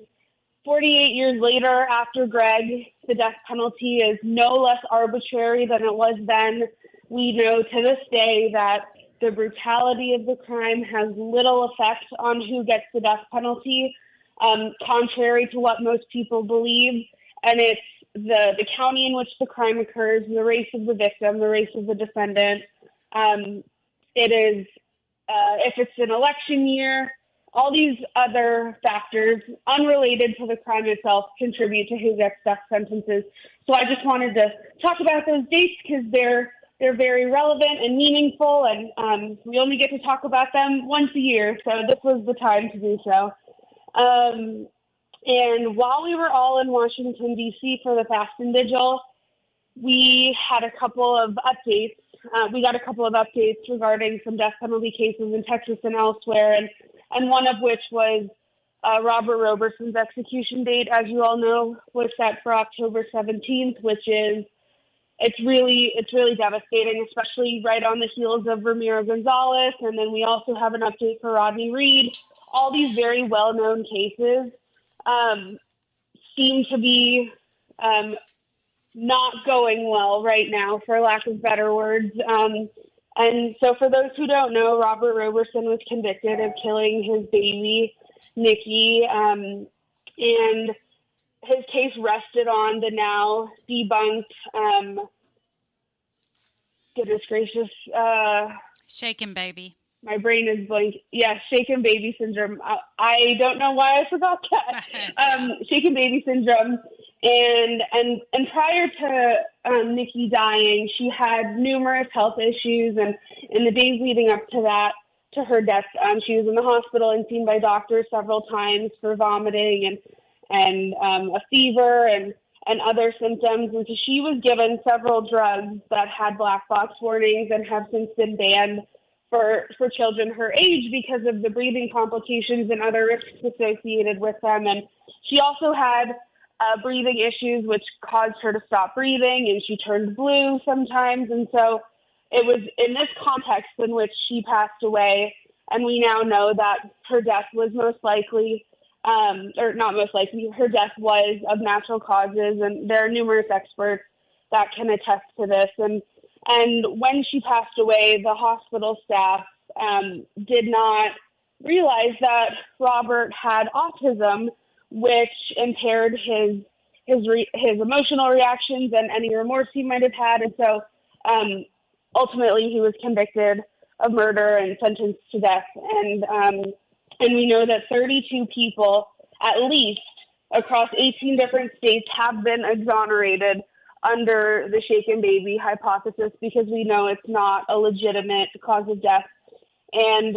48 years later, after Gregg, the death penalty is no less arbitrary than it was then. We know to this day that the brutality of the crime has little effect on who gets the death penalty, contrary to what most people believe. And it's the county in which the crime occurs, the race of the victim, the race of the defendant. It is, if it's an election year, all these other factors unrelated to the crime itself contribute to who gets death sentences. So I just wanted to talk about those dates because they're very relevant and meaningful, and we only get to talk about them once a year, so this was the time to do so. And while we were all in Washington, D.C. for the Fasting Vigil, we had a couple of updates. We got a couple of updates regarding some death penalty cases in Texas and elsewhere, and one of which was Robert Roberson's execution date, as you all know, was set for October 17th, which is it's really devastating, especially right on the heels of Ramiro Gonzalez. And then we also have an update for Rodney Reed. All these very well-known cases seem to be not going well right now, for lack of better words. And so for those who don't know, Robert Roberson was convicted of killing his baby, Nikki, and his case rested on the now debunked, goodness gracious, shaken baby. My brain is blank. Yeah, shaken baby syndrome. I don't know why I forgot that. Shaken baby syndrome. And prior to Nikki dying, she had numerous health issues, and in the days leading up to that, to her death, she was in the hospital and seen by doctors several times for vomiting and a fever and other symptoms. And so she was given several drugs that had black box warnings and have since been banned for children her age because of the breathing complications and other risks associated with them. And she also had breathing issues, which caused her to stop breathing, and she turned blue sometimes. And so it was in this context in which she passed away, and we now know that her death was most likely, or not most likely, her death was of natural causes, and there are numerous experts that can attest to this. And when she passed away, the hospital staff did not realize that Robert had autism, which impaired his emotional reactions and any remorse he might have had. And so ultimately he was convicted of murder and sentenced to death. And we know that 32 people, at least, across 18 different states have been exonerated under the shaken baby hypothesis because we know it's not a legitimate cause of death. And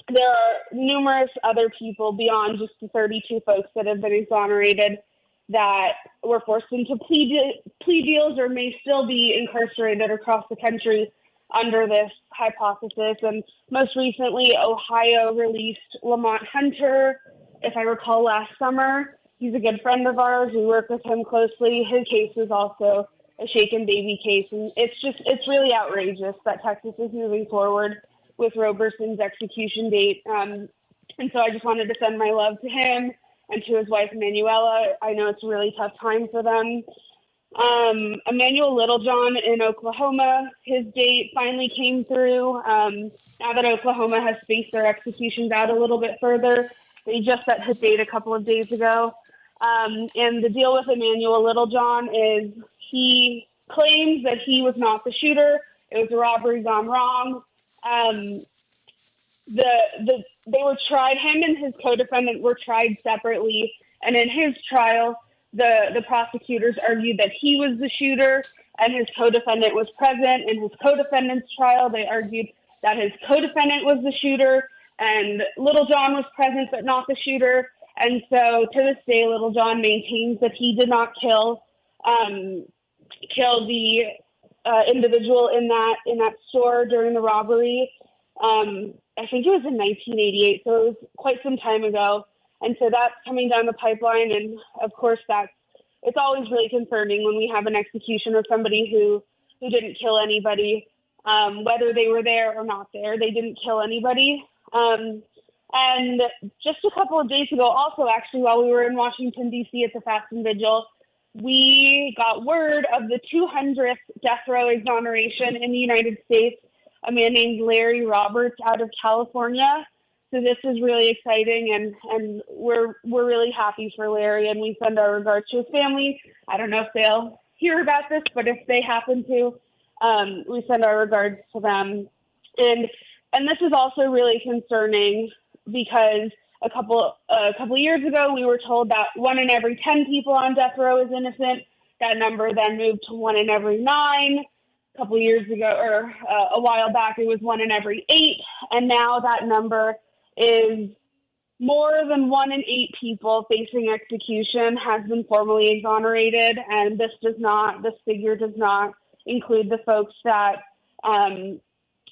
there are numerous other people beyond just the 32 folks that have been exonerated that were forced into plea deals or may still be incarcerated across the country under this hypothesis. And most recently, Ohio released Lamont Hunter, if I recall, last summer. He's a good friend of ours. We work with him closely. His case is also a shaken baby case. And it's really outrageous that Texas is moving forward with Roberson's execution date. And so I just wanted to send my love to him and to his wife, Emanuela. I know it's a really tough time for them. Emmanuel Littlejohn in Oklahoma, his date finally came through. Now that Oklahoma has spaced their executions out a little bit further, they just set his date a couple of days ago. And the deal with Emmanuel Littlejohn is he claims that he was not the shooter. It was a robbery gone wrong. They were tried, him and his co-defendant were tried separately, and in his trial, the prosecutors argued that he was the shooter and his co-defendant was present. In his co-defendant's trial, they argued that his co-defendant was the shooter and Littlejohn was present but not the shooter. And so to this day, Littlejohn maintains that he did not kill the individual in that store during the robbery. I think it was in 1988, so it was quite some time ago. And so that's coming down the pipeline. And of course, it's always really concerning when we have an execution of somebody who didn't kill anybody, whether they were there or not there. They didn't kill anybody. And just a couple of days ago, also actually, while we were in Washington, D.C. at the Fasting Vigil, we got word of the 200th death row exoneration in the United States. A man named Larry Roberts out of California. So this is really exciting, and we're really happy for Larry, and we send our regards to his family. I don't know if they'll hear about this, but if they happen to, we send our regards to them. And this is also really concerning because a couple years ago we were told that 1 in every 10 people on death row is innocent. That number then moved to 1 in every 9. A couple years ago, or a while back, it was 1 in every 8, and now that number is more than 1 in 8 people facing execution has been formally exonerated, and this figure does not include the folks that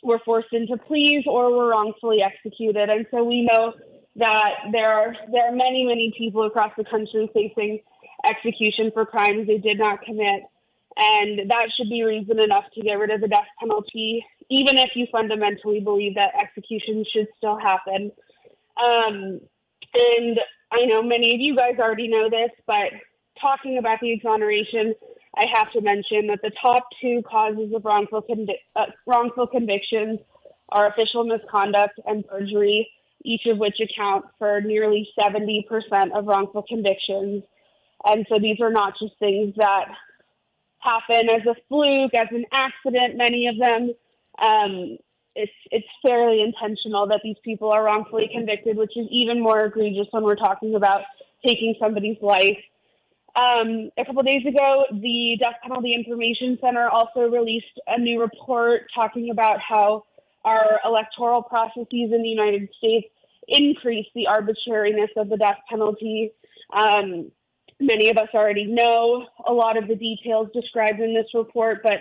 were forced into pleas or were wrongfully executed. And so we know that there are many, many people across the country facing execution for crimes they did not commit. And that should be reason enough to get rid of the death penalty, even if you fundamentally believe that execution should still happen. And I know many of you guys already know this, but talking about the exoneration, I have to mention that the top 2 causes of wrongful convictions are official misconduct and perjury, each of which account for nearly 70% of wrongful convictions. And so these are not just things that happen as a fluke, as an accident, many of them. It's fairly intentional that these people are wrongfully convicted, which is even more egregious when we're talking about taking somebody's life. A couple days ago, the Death Penalty Information Center also released a new report talking about how our electoral processes in the United States increase the arbitrariness of the death penalty. Many of us already know a lot of the details described in this report, but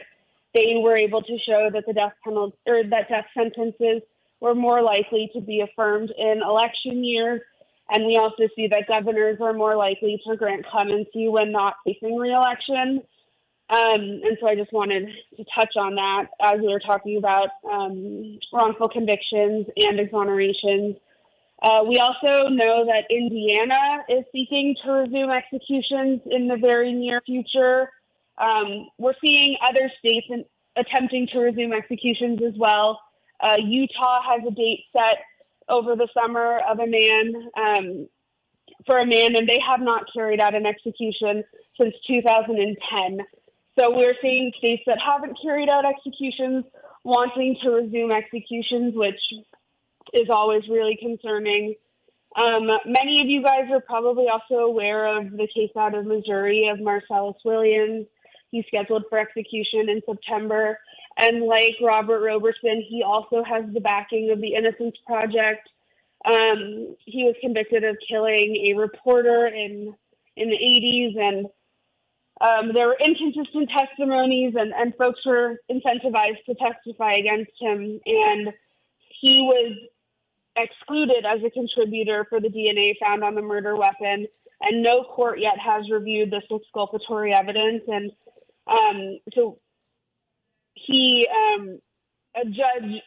they were able to show that the death penalty, or that death sentences were more likely to be affirmed in election years. And we also see that governors are more likely to grant clemency when not facing re-election. And so I just wanted to touch on that as we were talking about wrongful convictions and exonerations. We also know that Indiana is seeking to resume executions in the very near future. We're seeing other states attempting to resume executions as well. Utah has a date set over the summer of a man, and they have not carried out an execution since 2010. So we're seeing states that haven't carried out executions wanting to resume executions, which is always really concerning. Many of you guys are probably also aware of the case out of Missouri of Marcellus Williams. He's scheduled for execution in September. And like Robert Roberson, he also has the backing of the Innocence Project. He was convicted of killing a reporter in the 80s, and there were inconsistent testimonies, and folks were incentivized to testify against him. And he was excluded as a contributor for the DNA found on the murder weapon, and no court yet has reviewed this exculpatory evidence. And so he, a judge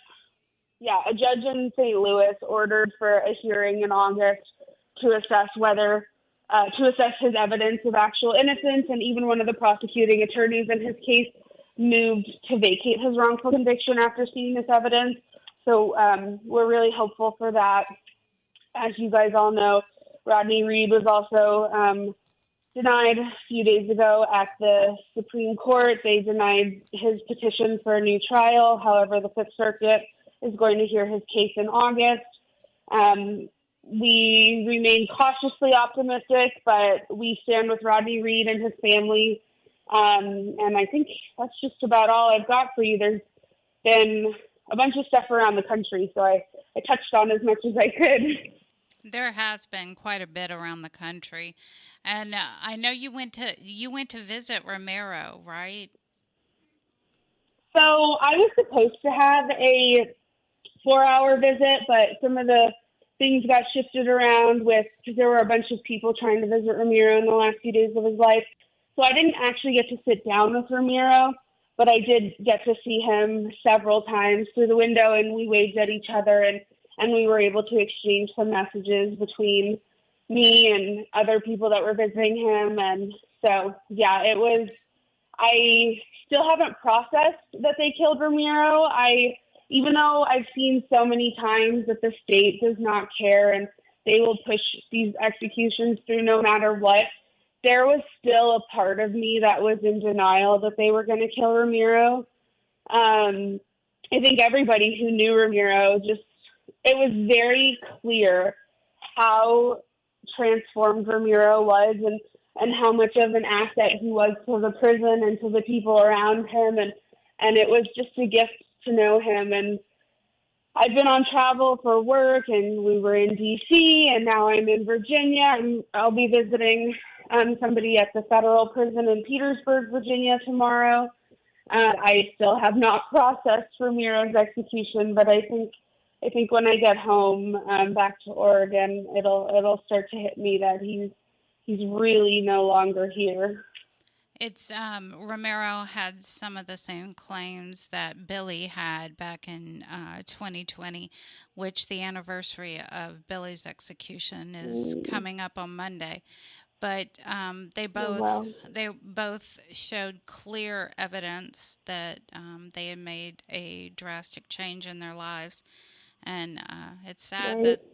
in St. Louis ordered for a hearing in August to assess his evidence of actual innocence, and even one of the prosecuting attorneys in his case moved to vacate his wrongful conviction after seeing this evidence. So we're really hopeful for that. As you guys all know, Rodney Reed was also denied a few days ago at the Supreme Court. They denied his petition for a new trial. However, the Fifth Circuit is going to hear his case in August. We remain cautiously optimistic, but we stand with Rodney Reed and his family. And I think that's just about all I've got for you. There's been a bunch of stuff around the country, so I touched on as much as I could. There has been quite a bit around the country, and I know you went to visit Romero, right? So I was supposed to have a 4-hour visit, but some of the things got shifted around because there were a bunch of people trying to visit Ramiro in the last few days of his life. So I didn't actually get to sit down with Ramiro, but I did get to see him several times through the window, and we waved at each other, and we were able to exchange some messages between me and other people that were visiting him. And so, yeah, I still haven't processed that they killed Ramiro. I even though I've seen so many times that the state does not care and they will push these executions through no matter what, there was still a part of me that was in denial that they were going to kill Ramiro. I think everybody who knew Ramiro it was very clear how transformed Ramiro was and how much of an asset he was to the prison and to the people around him. And it was just a gift to know him. And I've been on travel for work, and we were in D.C., and now I'm in Virginia, and I'll be visiting somebody at the federal prison in Petersburg, Virginia tomorrow. I still have not processed Ramiro's execution, but I think when I get home back to Oregon, it'll start to hit me that he's really no longer here. It's Ramiro had some of the same claims that Billy had back in 2020, which the anniversary of Billy's execution is coming up on Monday. But they both showed clear evidence that they had made a drastic change in their lives, and it's sad that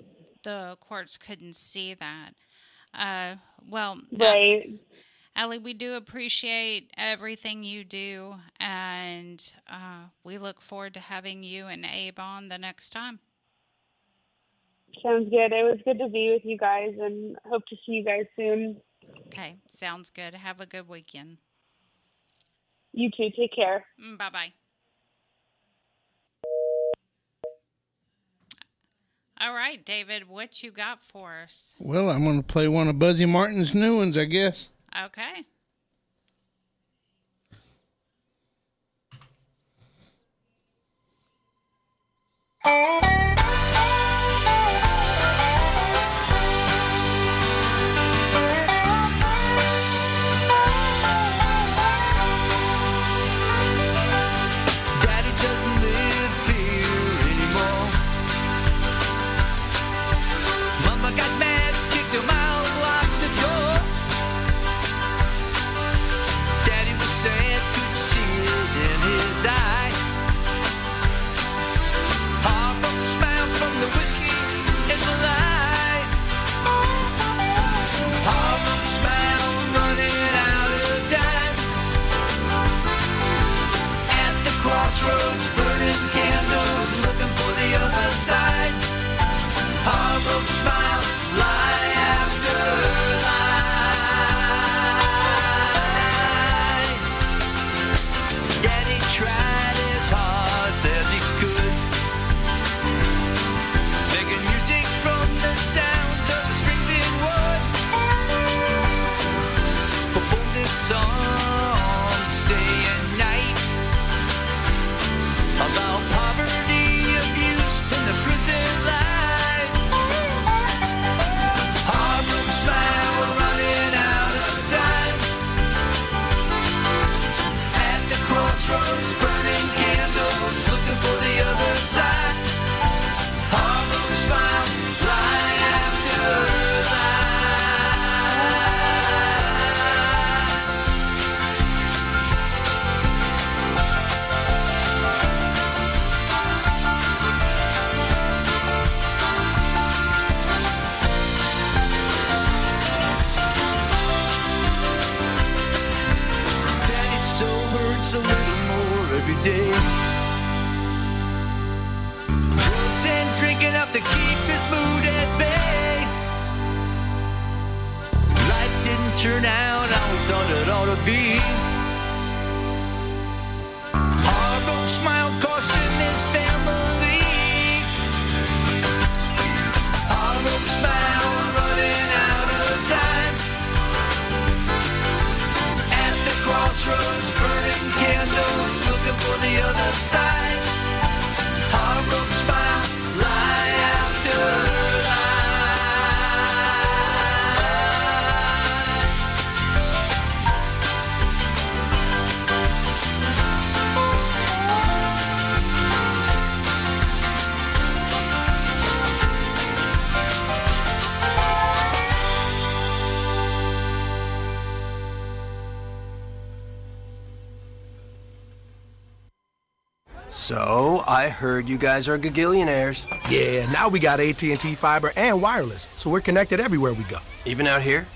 the courts couldn't see that. Alli, we do appreciate everything you do, and we look forward to having you and Abe on the next time. Sounds good. It was good to be with you guys, and hope to see you guys soon. Okay, sounds good. Have a good weekend. You too. Take care. Bye-bye. All right, David, what you got for us? Well, I'm going to play one of Buzzy Martin's new ones, I guess. Okay. Daddy doesn't live here anymore. Mama got mad, kicked him out, locked the door. Daddy was sad, could see it in his eye. Heartbroken smile from the whiskey and the light. Heartbroken smile, running out of time. At the crossroads, burning candles, looking for the other side. Heartbroken smile, lie after lie. Daddy tried as hard as he could, making music from the sound of strings and wood. Performed his songs day and night about poverty, abuse, and the prison life. Heartbroken smile, running out of time. At the crossroads, burning candles, looking for the other side. Heartbroken smile, lie after lie. Daddy's so hurts a little more every day. Drugs and drinking up to keep his mood at bay. Life didn't turn out how he thought it ought to be. Heartbroken smile cost him his family. Heartbroken smile, running out of time. At the crossroads, burning candles, looking for the other side. Heartbroken smile, lie after lie. So, I heard you guys are gagillionaires. Yeah, now we got AT&T fiber and wireless, so we're connected everywhere we go. Even out here?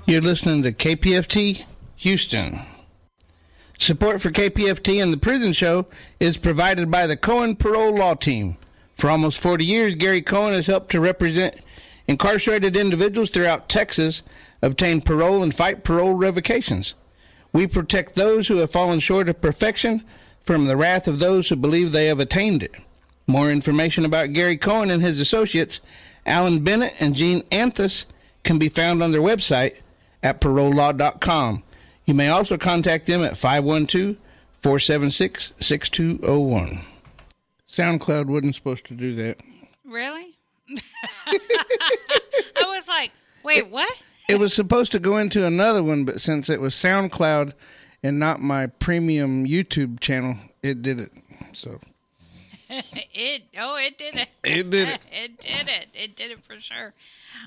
You're listening to KPFT Houston. Support for KPFT and the Prison Show is provided by the Cohen Parole Law Team. For almost 40 years, Gary Cohen has helped to represent incarcerated individuals throughout Texas obtain parole and fight parole revocations. We protect those who have fallen short of perfection from the wrath of those who believe they have attained it. More information about Gary Cohen and his associates, Alan Bennett and Gene Anthus, can be found on their website at parolelaw.com. You may also contact them at 512-476-6201. SoundCloud wasn't supposed to do that. Really? I was like, wait, what? It was supposed to go into another one, but since it was SoundCloud and not my premium YouTube channel, it did it. So it did it. It did it. It did it. It did it for sure.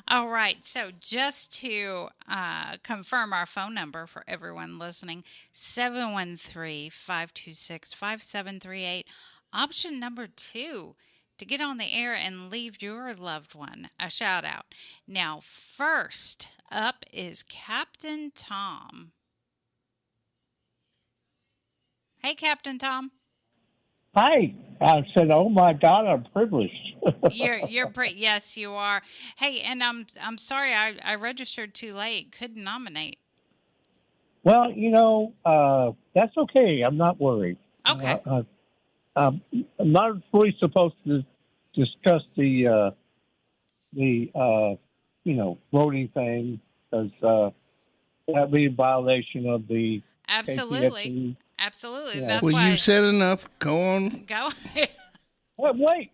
All right. So just to confirm our phone number for everyone listening, 713-526-5738. Option number 2, to get on the air and leave your loved one a shout out. Now, first up is Captain Tom. Hey, Captain Tom. Hi. I said, oh my God, I'm privileged. Yes, you are. Hey, and I'm sorry I registered too late. Couldn't nominate. Well, that's okay. I'm not worried. Okay. I'm not really supposed to discuss the voting thing because that'd be a violation of the Absolutely. KPFT. Absolutely. Yeah. That's well, why. you've said enough. Go on. Go. Wait.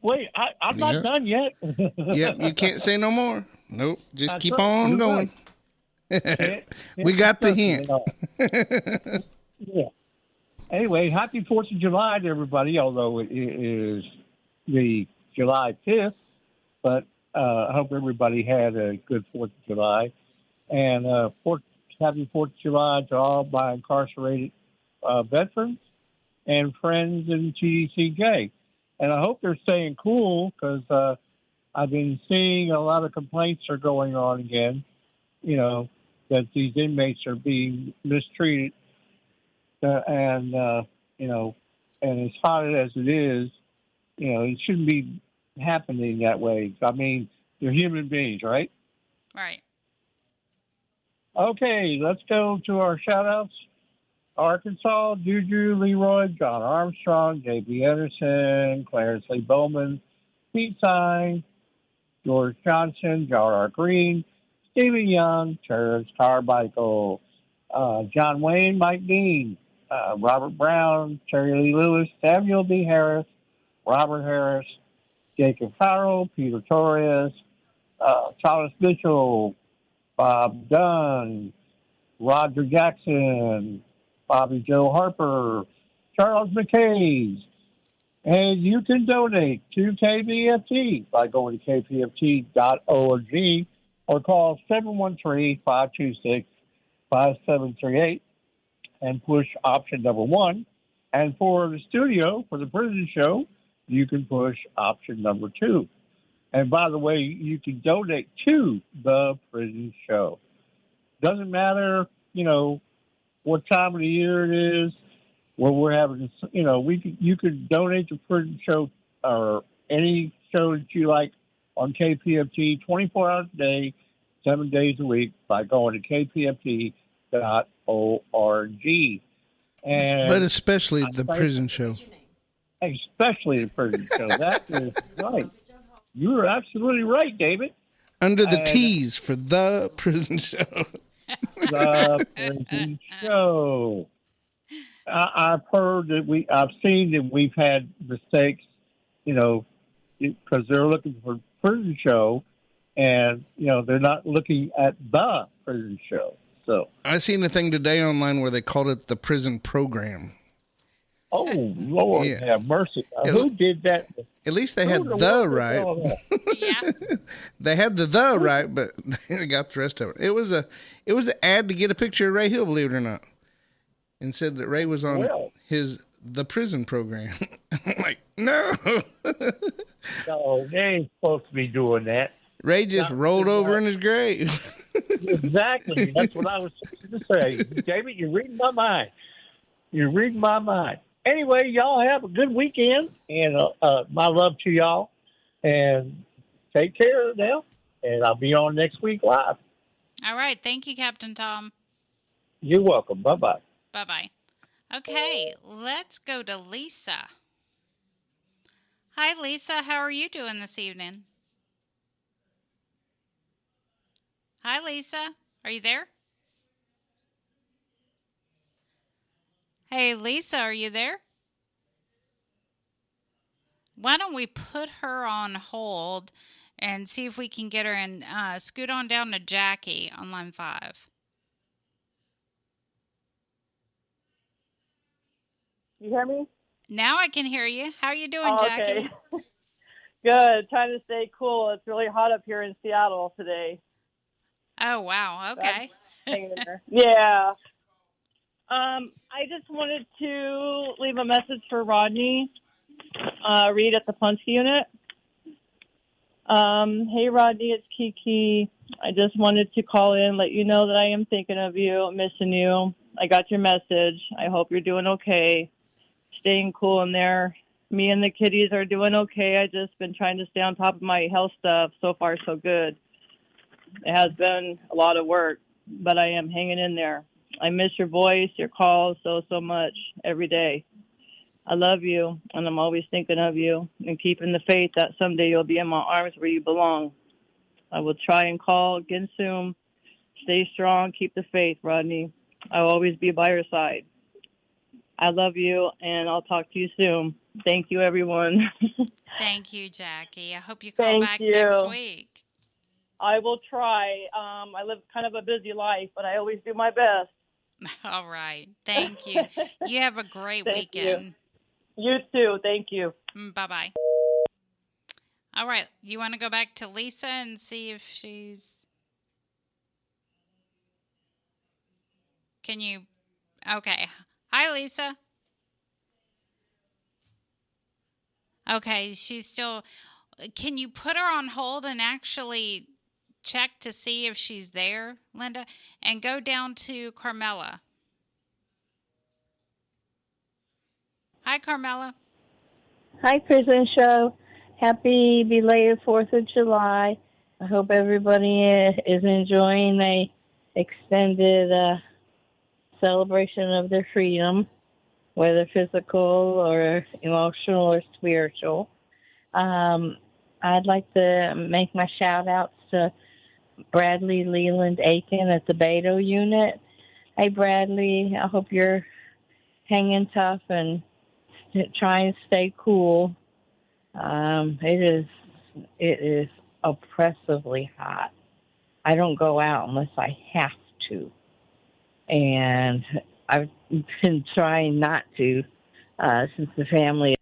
I'm not done yet. Yep, you can't say no more. Nope. Just That's keep right. on You're going. right. We got the hint. Yeah. Anyway, happy 4th of July to everybody, although it is the July 5th. But I hope everybody had a good 4th of July. And happy 4th of July to all my incarcerated veterans and friends in TDCJ. And I hope they're staying cool because I've been seeing a lot of complaints are going on again, that these inmates are being mistreated. And as hot as it is, it shouldn't be happening that way. I mean, they're human beings, right? Right. Okay, let's go to our shout-outs. Arkansas, Juju, Leroy, John Armstrong, J.B. Anderson, Clarence Lee Bowman, Pete Stein, George Johnson, Jar R. Green, Stephen Young, Terrence Carmichael, John Wayne, Mike Dean, Robert Brown, Terry Lee Lewis, Samuel B. Harris, Robert Harris, Jacob Farrell, Peter Torres, Thomas Mitchell, Bob Dunn, Roger Jackson, Bobby Joe Harper, Charles McKay. And you can donate to KPFT by going to kpft.org or call 713-526-5738 and push option number 1. And for the studio, for the prison show, you can push option number 2. And by the way, you can donate to the prison show. Doesn't matter, what time of the year it is, where we're having, you could donate to prison show or any show that you like on KPFT 24 hours a day, 7 days a week by going to kpft.org. And but especially the prison show. Especially the prison show. That is right. You're absolutely right, David. Under the T's for the prison show. The prison show. I've heard that I've seen that we've had mistakes, because they're looking for prison show, and they're not looking at the prison show. So I seen a thing today online where they called it the prison program. Oh Lord, have mercy! Who did that? At least they had the right. Yeah. They had the right, but they got the rest of it. It was an ad to get a picture of Ray Hill, believe it or not. and said that Ray was on the prison program. I'm like, no. No, they ain't supposed to be doing that. Ray just rolled over in his grave. Exactly. That's what I was going to say. David, you're reading my mind. You're reading my mind. Anyway, y'all have a good weekend, and my love to y'all. And take care now, and I'll be on next week live. All right. Thank you, Captain Tom. You're welcome. Bye-bye. Bye-bye. Okay, let's go to Lisa. Hi, Lisa. How are you doing this evening? Hi, Lisa. Are you there? Hey, Lisa, are you there? Why don't we put her on hold and see if we can get her and scoot on down to Jackie on line 5. You hear me? Now I can hear you. How are you doing, Jackie? Okay. Good. Trying to stay cool. It's really hot up here in Seattle today. Oh, wow. Okay. Hanging in there. Yeah. I just wanted to leave a message for Rodney Reed at the Punch unit. Hey, Rodney, it's Kiki. I just wanted to call in, let you know that I am thinking of you, missing you. I got your message. I hope you're doing okay. Staying cool in there. Me and the kiddies are doing okay. I just been trying to stay on top of my health stuff. So far, so good. It has been a lot of work, but I am hanging in there. I miss your voice, your calls so much every day. I love you, and I'm always thinking of you and keeping the faith that someday you'll be in my arms where you belong. I will try and call again soon. Stay strong. Keep the faith, Rodney. I'll always be by your side. I love you, and I'll talk to you soon. Thank you, everyone. Thank you, Jackie. I hope you call back next week. I will try. I live kind of a busy life, but I always do my best. All right. Thank you. You have a great weekend. You too. Thank you. Bye-bye. All right. You want to go back to Lisa and see if she's... Can you... Okay. Hi, Lisa. Okay, she's still... Can you put her on hold and actually check to see if she's there, Linda? And go down to Carmela. Hi, Carmela. Hi, Prison Show. Happy belated 4th of July. I hope everybody is enjoying the extended celebration of their freedom, whether physical or emotional or spiritual. I'd like to make my shout-outs to Bradley Leland Aiken at the Beto unit. Hey, Bradley, I hope you're hanging tough and trying to stay cool. It is oppressively hot. I don't go out unless I have to. And I've been trying not to since the family.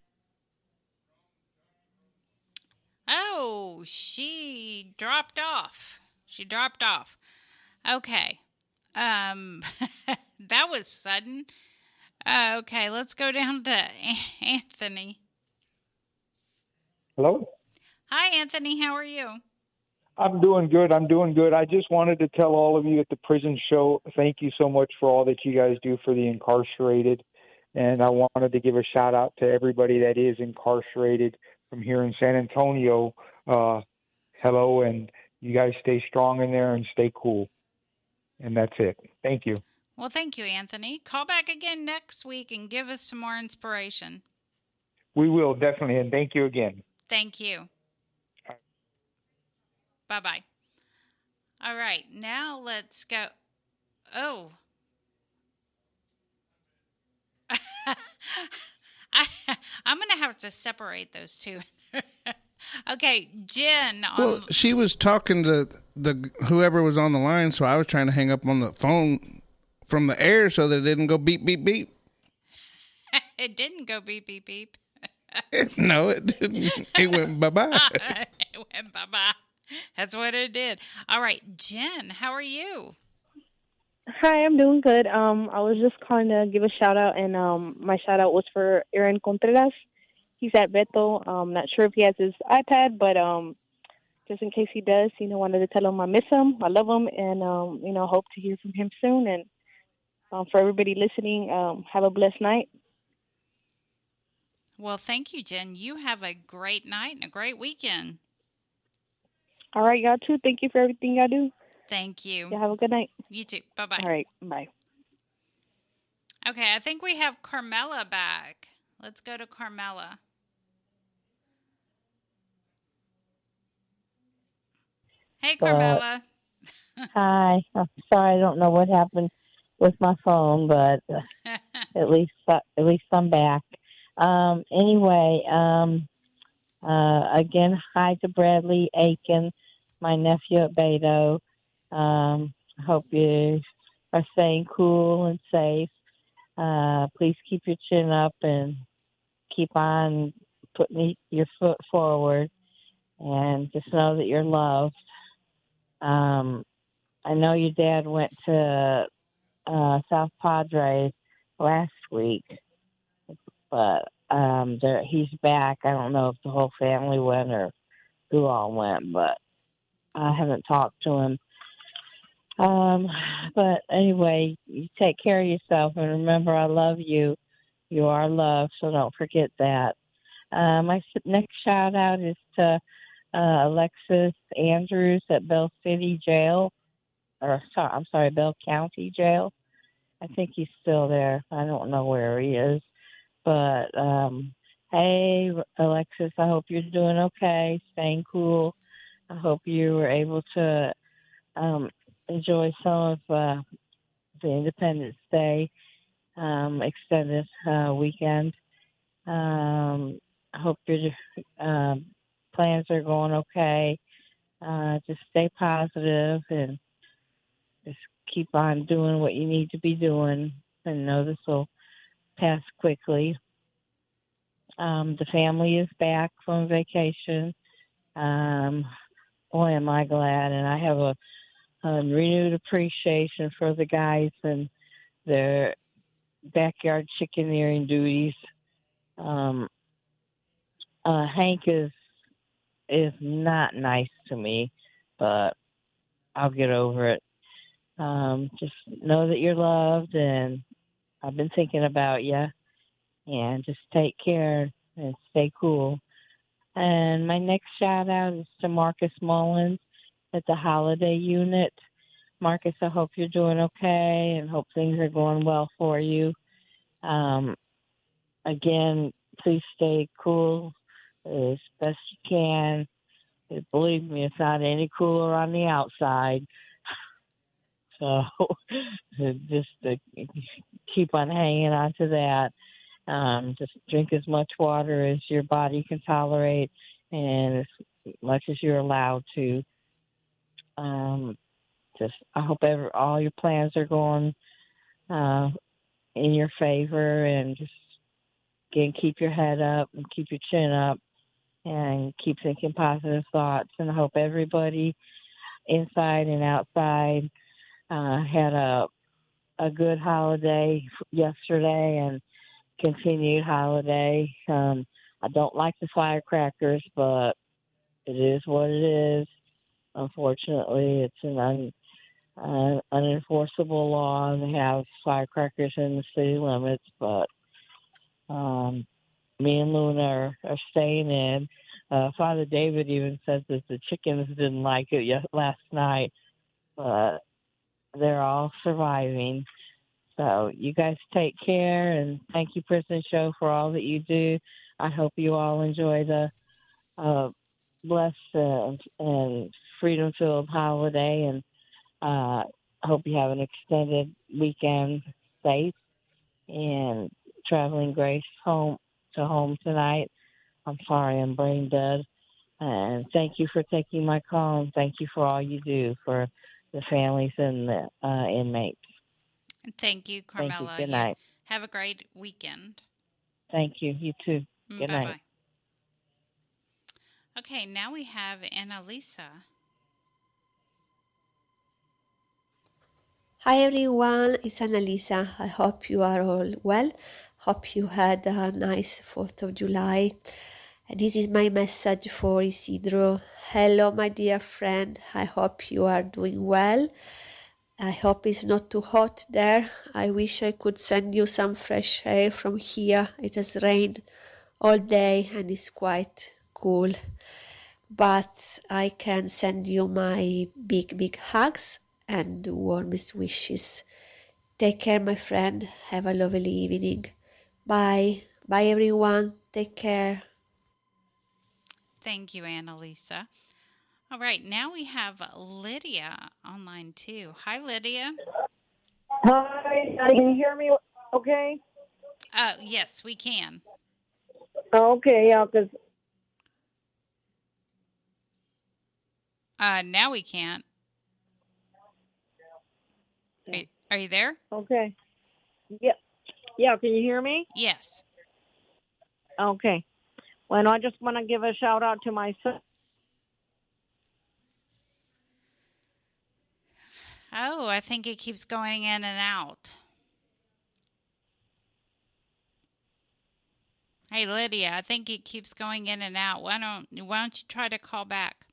Oh, she dropped off. Okay. That was sudden. Okay, let's go down to Anthony. Hello? Hi, Anthony. How are you? I'm doing good. I just wanted to tell all of you at the prison show, thank you so much for all that you guys do for the incarcerated. And I wanted to give a shout out to everybody that is incarcerated from here in San Antonio. Hello, and you guys stay strong in there and stay cool. And that's it. Thank you. Well, thank you, Anthony. Call back again next week and give us some more inspiration. We will, definitely. And thank you again. Thank you. Bye-bye. All right, now let's go. Oh. I'm going to have to separate those two. Okay, Jen. Well, she was talking to whoever was on the line, so I was trying to hang up on the phone from the air so that it didn't go beep, beep, beep. It didn't go beep, beep, beep. No, it didn't. It went bye-bye. It went bye-bye. That's what it did. All right, Jen, how are you? Hi, I'm doing good. I was just calling to give a shout out, and my shout out was for Aaron Contreras. He's at Beto. Not sure if he has his iPad, but just in case he does, wanted to tell him I miss him, I love him, and hope to hear from him soon. And for everybody listening, have a blessed night. Well, thank you, Jen. You have a great night and a great weekend. All right, y'all too. Thank you for everything y'all do. Thank you. Y'all have a good night. You too. Bye-bye. All right, bye. Okay, I think we have Carmela back. Let's go to Carmela. Hey, Carmela. Hi. I'm sorry, I don't know what happened with my phone, but at least I'm back. Anyway, again, hi to Bradley Aiken, my nephew at Beto. Hope you are staying cool and safe. Please keep your chin up and keep on putting your foot forward, and just know that you're loved. I know your dad went to South Padre last week, but he's back. I don't know if the whole family went or who all went, but I haven't talked to him. But anyway, you take care of yourself, and remember, I love you. You are loved, so don't forget that. My next shout out is to Alexis Andrews at Bell City Jail, Bell County Jail. I think he's still there. I don't know where he is, but hey, Alexis, I hope you're doing okay, staying cool. I hope you were able to enjoy some of the Independence Day extended weekend. I hope your plans are going okay. Just stay positive and just keep on doing what you need to be doing, and know this will pass quickly. The family is back from vacation. Boy, am I glad, and I have a renewed appreciation for the guys and their backyard chickeneering duties. Hank is not nice to me, but I'll get over it. Just know that you're loved, and I've been thinking about you, and just take care and stay cool. And my next shout out is to Marcus Mullins at the Holiday Unit. Marcus, I hope you're doing okay and hope things are going well for you. Again, please stay cool as best you can. Believe me, it's not any cooler on the outside. So just keep on hanging on to that. Just drink as much water as your body can tolerate and as much as you're allowed to. I hope all your plans are going in your favor, and just again, keep your head up and keep your chin up and keep thinking positive thoughts. And I hope everybody inside and outside had a good holiday yesterday and continued holiday. I don't like the firecrackers, but it is what it is. Unfortunately, it's an unenforceable law to have firecrackers in the city limits, but me and Luna are staying in. Father David even said that the chickens didn't like it last night, but they're all surviving. So you guys take care, and thank you, Prison Show, for all that you do. I hope you all enjoy the blessed and freedom-filled holiday, and I hope you have an extended weekend safe and traveling grace home tonight. I'm sorry I'm brain dead. And thank you for taking my call, and thank you for all you do for the families and the inmates. Thank you, Carmela. Thank you. Good night. Have a great weekend. Thank you. You too. Good Bye-bye. night. Okay, now we have Annalisa. Hi everyone, it's Annalisa. I hope you are all well. Hope you had a nice 4th of July. This is my message for Isidro. Hello, my dear friend. I hope you are doing well. I hope it's not too hot there. I wish I could send you some fresh air from here. It has rained all day and it's quite cool. But I can send you my big hugs and warmest wishes. Take care, my friend. Have a lovely evening. Bye. Bye, everyone. Take care. Thank you, Annalisa. All right, now we have Lydia online too. Hi, Lydia. Hi, can you hear me okay? Yes, we can. Okay, yeah, because... Now we can't. Are you there? Okay. Yeah, can you hear me? Yes. Okay. Well, I just want to give a shout out to my son. Oh, I think it keeps going in and out. Hey, Lydia, I think it keeps going in and out. Why don't you try to call back?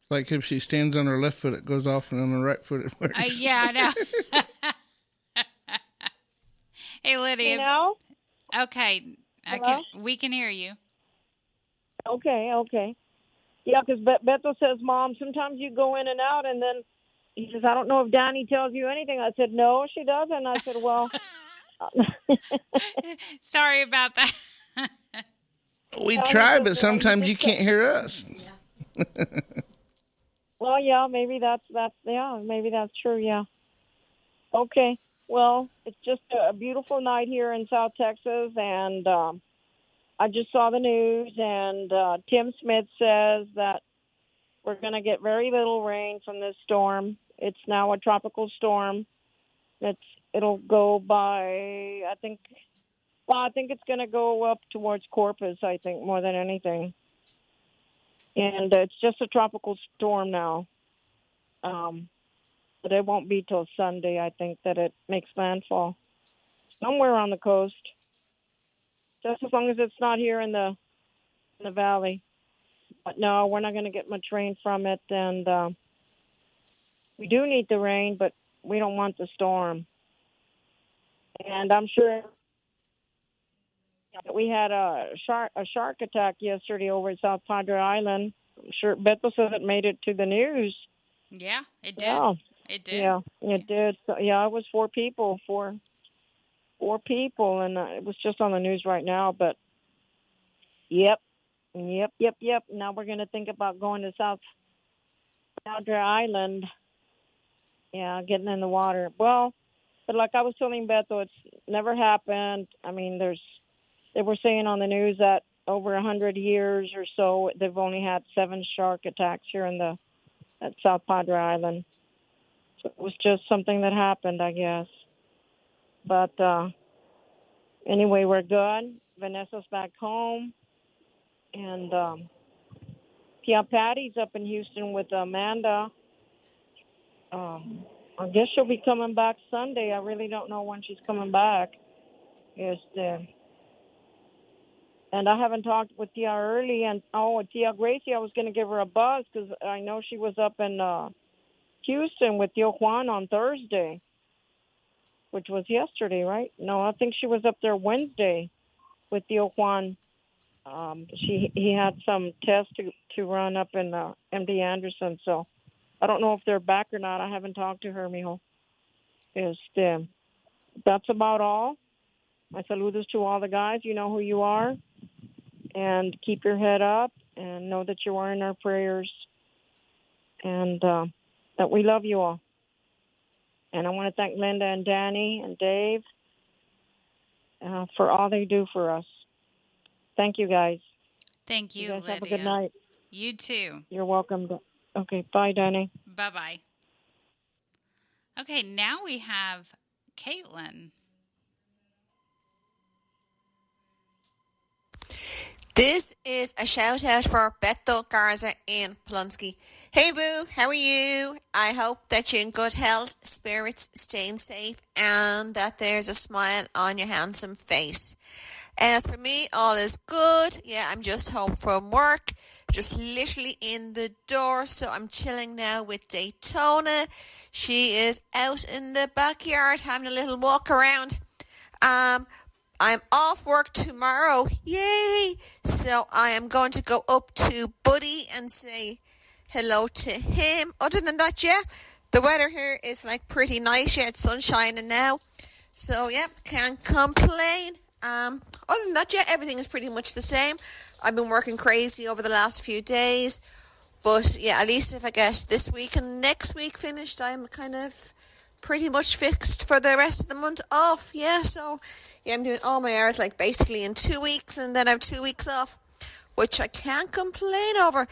Like if she stands on her left foot, it goes off, and on her right foot, it works. Yeah, I know. Hey, Lydia. You know? Okay, we can hear you. Okay. Yeah, because Beto says, Mom, sometimes you go in and out, and then he says, I don't know if Dani tells you anything. I said, no, she doesn't. I said, well... Sorry about that. We try, but sometimes you can't hear us. Yeah. Well, yeah, maybe that's true. Yeah. Okay. Well, it's just a beautiful night here in South Texas, and I just saw the news, and Tim Smith says that we're going to get very little rain from this storm. It's now a tropical storm. It'll go by, I think it's going to go up towards Corpus, I think, more than anything. And it's just a tropical storm now. But it won't be till Sunday, I think, that it makes landfall. Somewhere on the coast. Just as long as it's not here in the valley. But no, we're not going to get much rain from it. And we do need the rain, but we don't want the storm. And I'm sure we had a shark attack yesterday over at South Padre Island. I'm sure Beto said it made it to the news. Yeah, it did. Yeah. It did. Yeah, it did. So, yeah, it was four people, and it was just on the news right now. But yep. Now we're going to think about going to South Padre Island. Yeah, getting in the water. Well, but like I was telling Beto, it's never happened. I mean, they were saying on the news that over 100 years or so, they've only had 7 shark attacks here at South Padre Island. So it was just something that happened, I guess. But anyway, we're good. Vanessa's back home. And Patty's up in Houston with Amanda. I guess she'll be coming back Sunday. I really don't know when she's coming back. And I haven't talked with Tia early. And, Tia Gracie, I was going to give her a buzz because I know she was up in Houston with Tio Juan on Thursday, which was yesterday, right? No, I think she was up there Wednesday with Tio Juan. He had some tests to run up in MD Anderson, so I don't know if they're back or not. I haven't talked to her, mijo. That's about all. My saludos to all the guys. You know who you are. And keep your head up and know that you are in our prayers and that we love you all. And I want to thank Linda and Dani and Dave for all they do for us. Thank you, guys. Thank you, guys Lydia. have a good night. You too. You're welcome. Okay, bye, Dani. Bye-bye. Okay, now we have Caitlin. This is a shout out for Beto Garza in Polunsky. Hey boo, how are you? I hope that you're in good health, spirits, staying safe, and that there's a smile on your handsome face. As for me, all is good. Yeah, I'm just home from work, just literally in the door, so I'm chilling now with Daytona. She is out in the backyard having a little walk around. I'm off work tomorrow. Yay! So I am going to go up to Buddy and say hello to him. Other than that, yeah, the weather here is like pretty nice. Yeah, it's sun shining now. So, yeah, can't complain. Other than that, yeah, everything is pretty much the same. I've been working crazy over the last few days. But, yeah, at least if I get this week and next week finished, I'm kind of pretty much fixed for the rest of the month off. Yeah, so, yeah, I'm doing all my hours, like, basically in 2 weeks, and then I have 2 weeks off, which I can't complain over.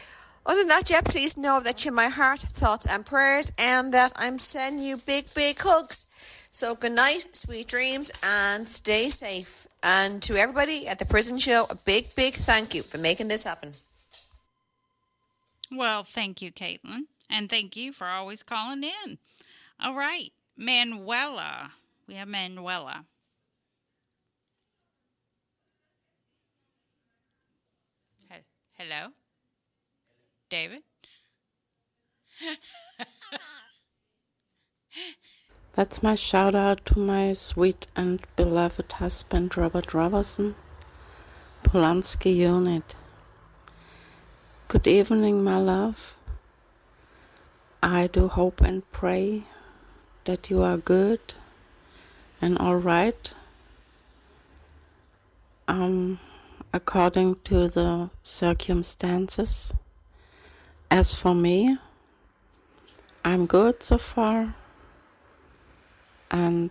Other than that, yeah, please know that you're my heart, thoughts, and prayers, and that I'm sending you big, big hugs. So good night, sweet dreams, and stay safe. And to everybody at the prison show, a big, big thank you for making this happen. Well, thank you, Caitlin. And thank you for always calling in. All right, Manuela. We have Manuela. Hello? David? That's my shout out to my sweet and beloved husband, Robert Robertson, Polanski unit. Good evening, my love. I do hope and pray that you are good and all right. According to the circumstances. As for me, I'm good so far. And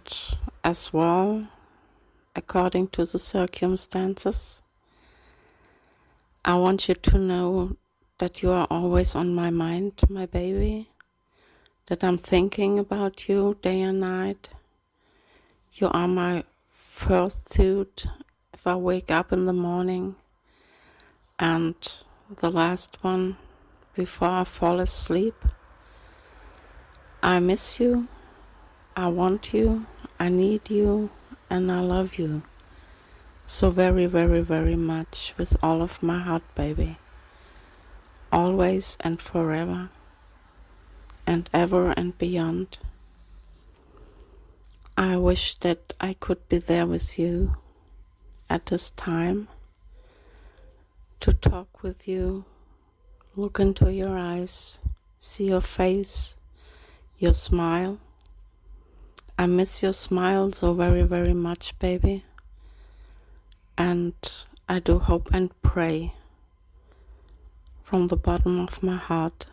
as well, according to the circumstances, I want you to know that you are always on my mind, my baby, that I'm thinking about you day and night. You are my first thought if I wake up in the morning, and the last one before I fall asleep. I miss you. I want you, I need you, and I love you so very, very, very much with all of my heart, baby. Always and forever, and ever and beyond. I wish that I could be there with you at this time, to talk with you, look into your eyes, see your face, your smile. I miss your smile so very, very much, baby. And I do hope and pray from the bottom of my heart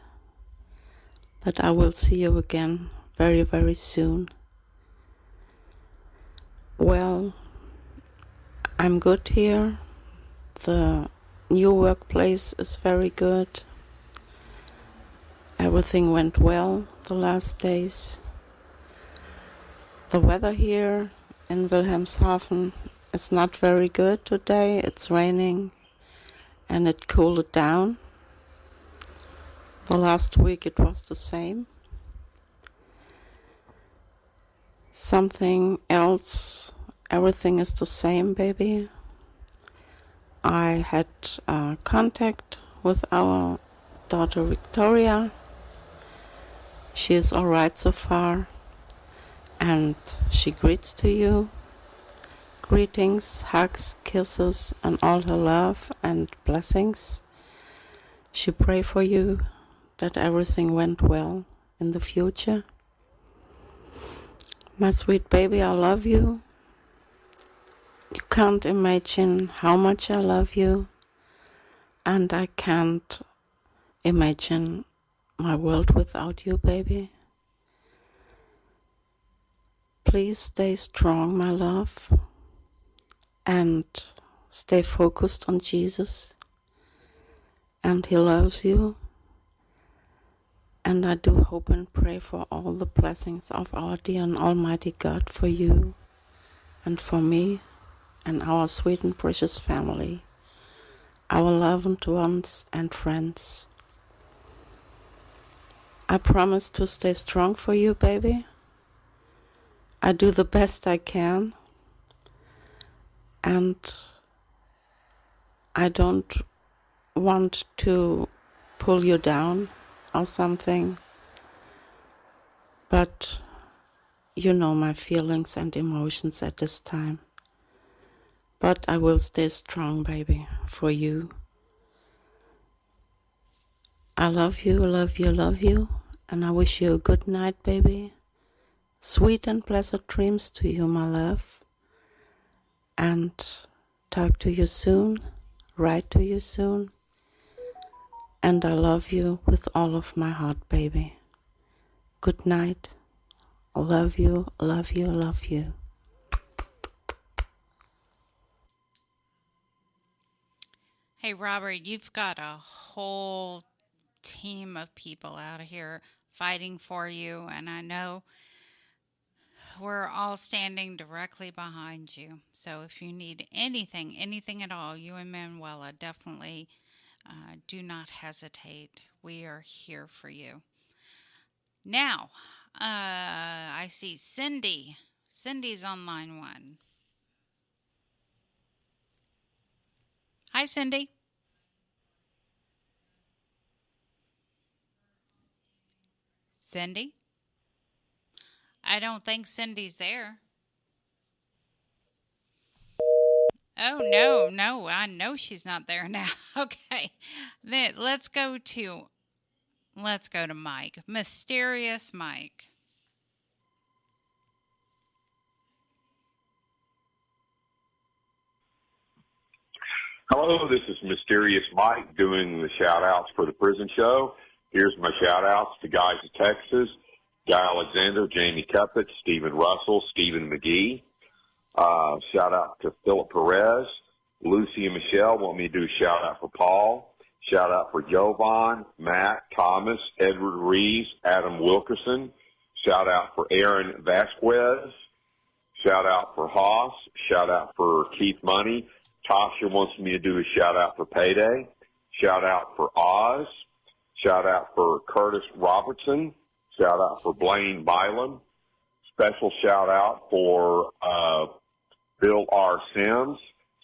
that I will see you again very, very soon. Well, I'm good here. The new workplace is very good. Everything went well the last days. The weather here in Wilhelmshaven is not very good today. It's raining and it cooled down. The last week it was the same. Something else, everything is the same, baby. I had contact with our daughter Victoria. She is all right so far. And she greets to you. Greetings, hugs, kisses, and all her love and blessings. She pray for you that everything went well in the future. My sweet baby, I love you. You can't imagine how much I love you. And I can't imagine my world without you, baby. Please stay strong, my love, and stay focused on Jesus, and He loves you, and I do hope and pray for all the blessings of our dear and almighty God for you, and for me, and our sweet and precious family. our loved ones and friends. I promise to stay strong for you, baby. I do the best I can, and I don't want to pull you down or something, but you know my feelings and emotions at this time. But I will stay strong, baby, for you. I love you, love you, love you, and I wish you a good night, baby. Sweet and pleasant dreams to you, my love. And talk to you soon, write to you soon. And I love you with all of my heart, baby. Good night. Love you, love you, love you. Hey, Robert, you've got a whole team of people out here fighting for you, and I know we're all standing directly behind you. So if you need anything at all, you and Manuela definitely do not hesitate. We are here for you. Now, I see Cindy. Cindy's on line 1. Hi, Cindy. Cindy? I don't think Cindy's there. Oh, no, I know she's not there now. Okay, then let's go to Mike. Mysterious Mike. Hello, this is Mysterious Mike doing the shout-outs for the prison show. Here's my shout-outs to Guys of Texas, Guy Alexander, Jamie Cuppett, Stephen Russell, Stephen McGee. Shout-out to Philip Perez. Lucy and Michelle want me to do a shout-out for Paul. Shout-out for Jovan, Matt, Thomas, Edward Reeves, Adam Wilkerson. Shout-out for Aaron Vasquez. Shout-out for Haas. Shout-out for Keith Money. Tasha wants me to do a shout-out for Payday. Shout-out for Oz. Shout-out for Curtis Robertson. Shout-out for Blaine Bylam. Special shout-out for Bill R. Sims.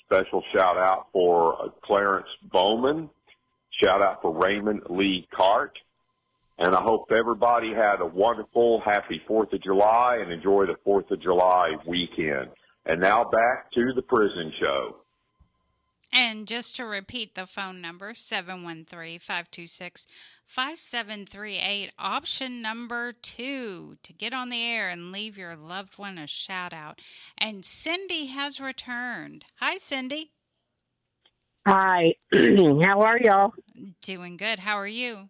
Special shout-out for Clarence Bowman. Shout-out for Raymond Lee Cart. And I hope everybody had a wonderful, happy 4th of July and enjoy the 4th of July weekend. And now back to the prison show. And just to repeat the phone number, 713-526-5738, option number 2, to get on the air and leave your loved one a shout out. And Cindy has returned. Hi, Cindy. Hi. How are y'all? Doing good. How are you?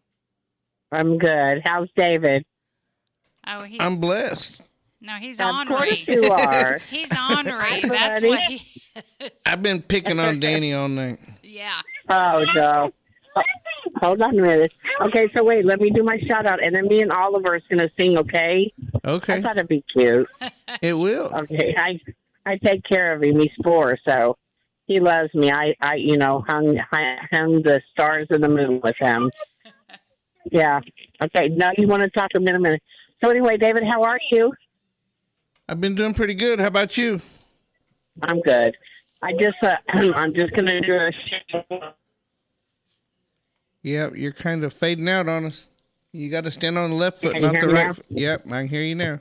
I'm good. How's David? Oh, I'm blessed. No, he's Of ornery. course you are. He's ornery. Hi, That's buddy. what he is. I've been picking on Dani all night. Yeah. Oh, no. Oh, hold on a minute. Okay, so wait, let me do my shout out, and then me and Oliver is going to sing, okay? Okay. I thought it'd be cute. It will. Okay, I take care of him. He's 4, so he loves me. I hung the stars and the moon with him. Yeah. Okay, now you want to talk to him in a minute. So anyway, David, how are you? I've been doing pretty good. How about you? I'm good. I'm just going to do a Yep, you're kind of fading out on us. You got to stand on the left foot, Can you not hear the me right now? foot. Yep, I can hear you now.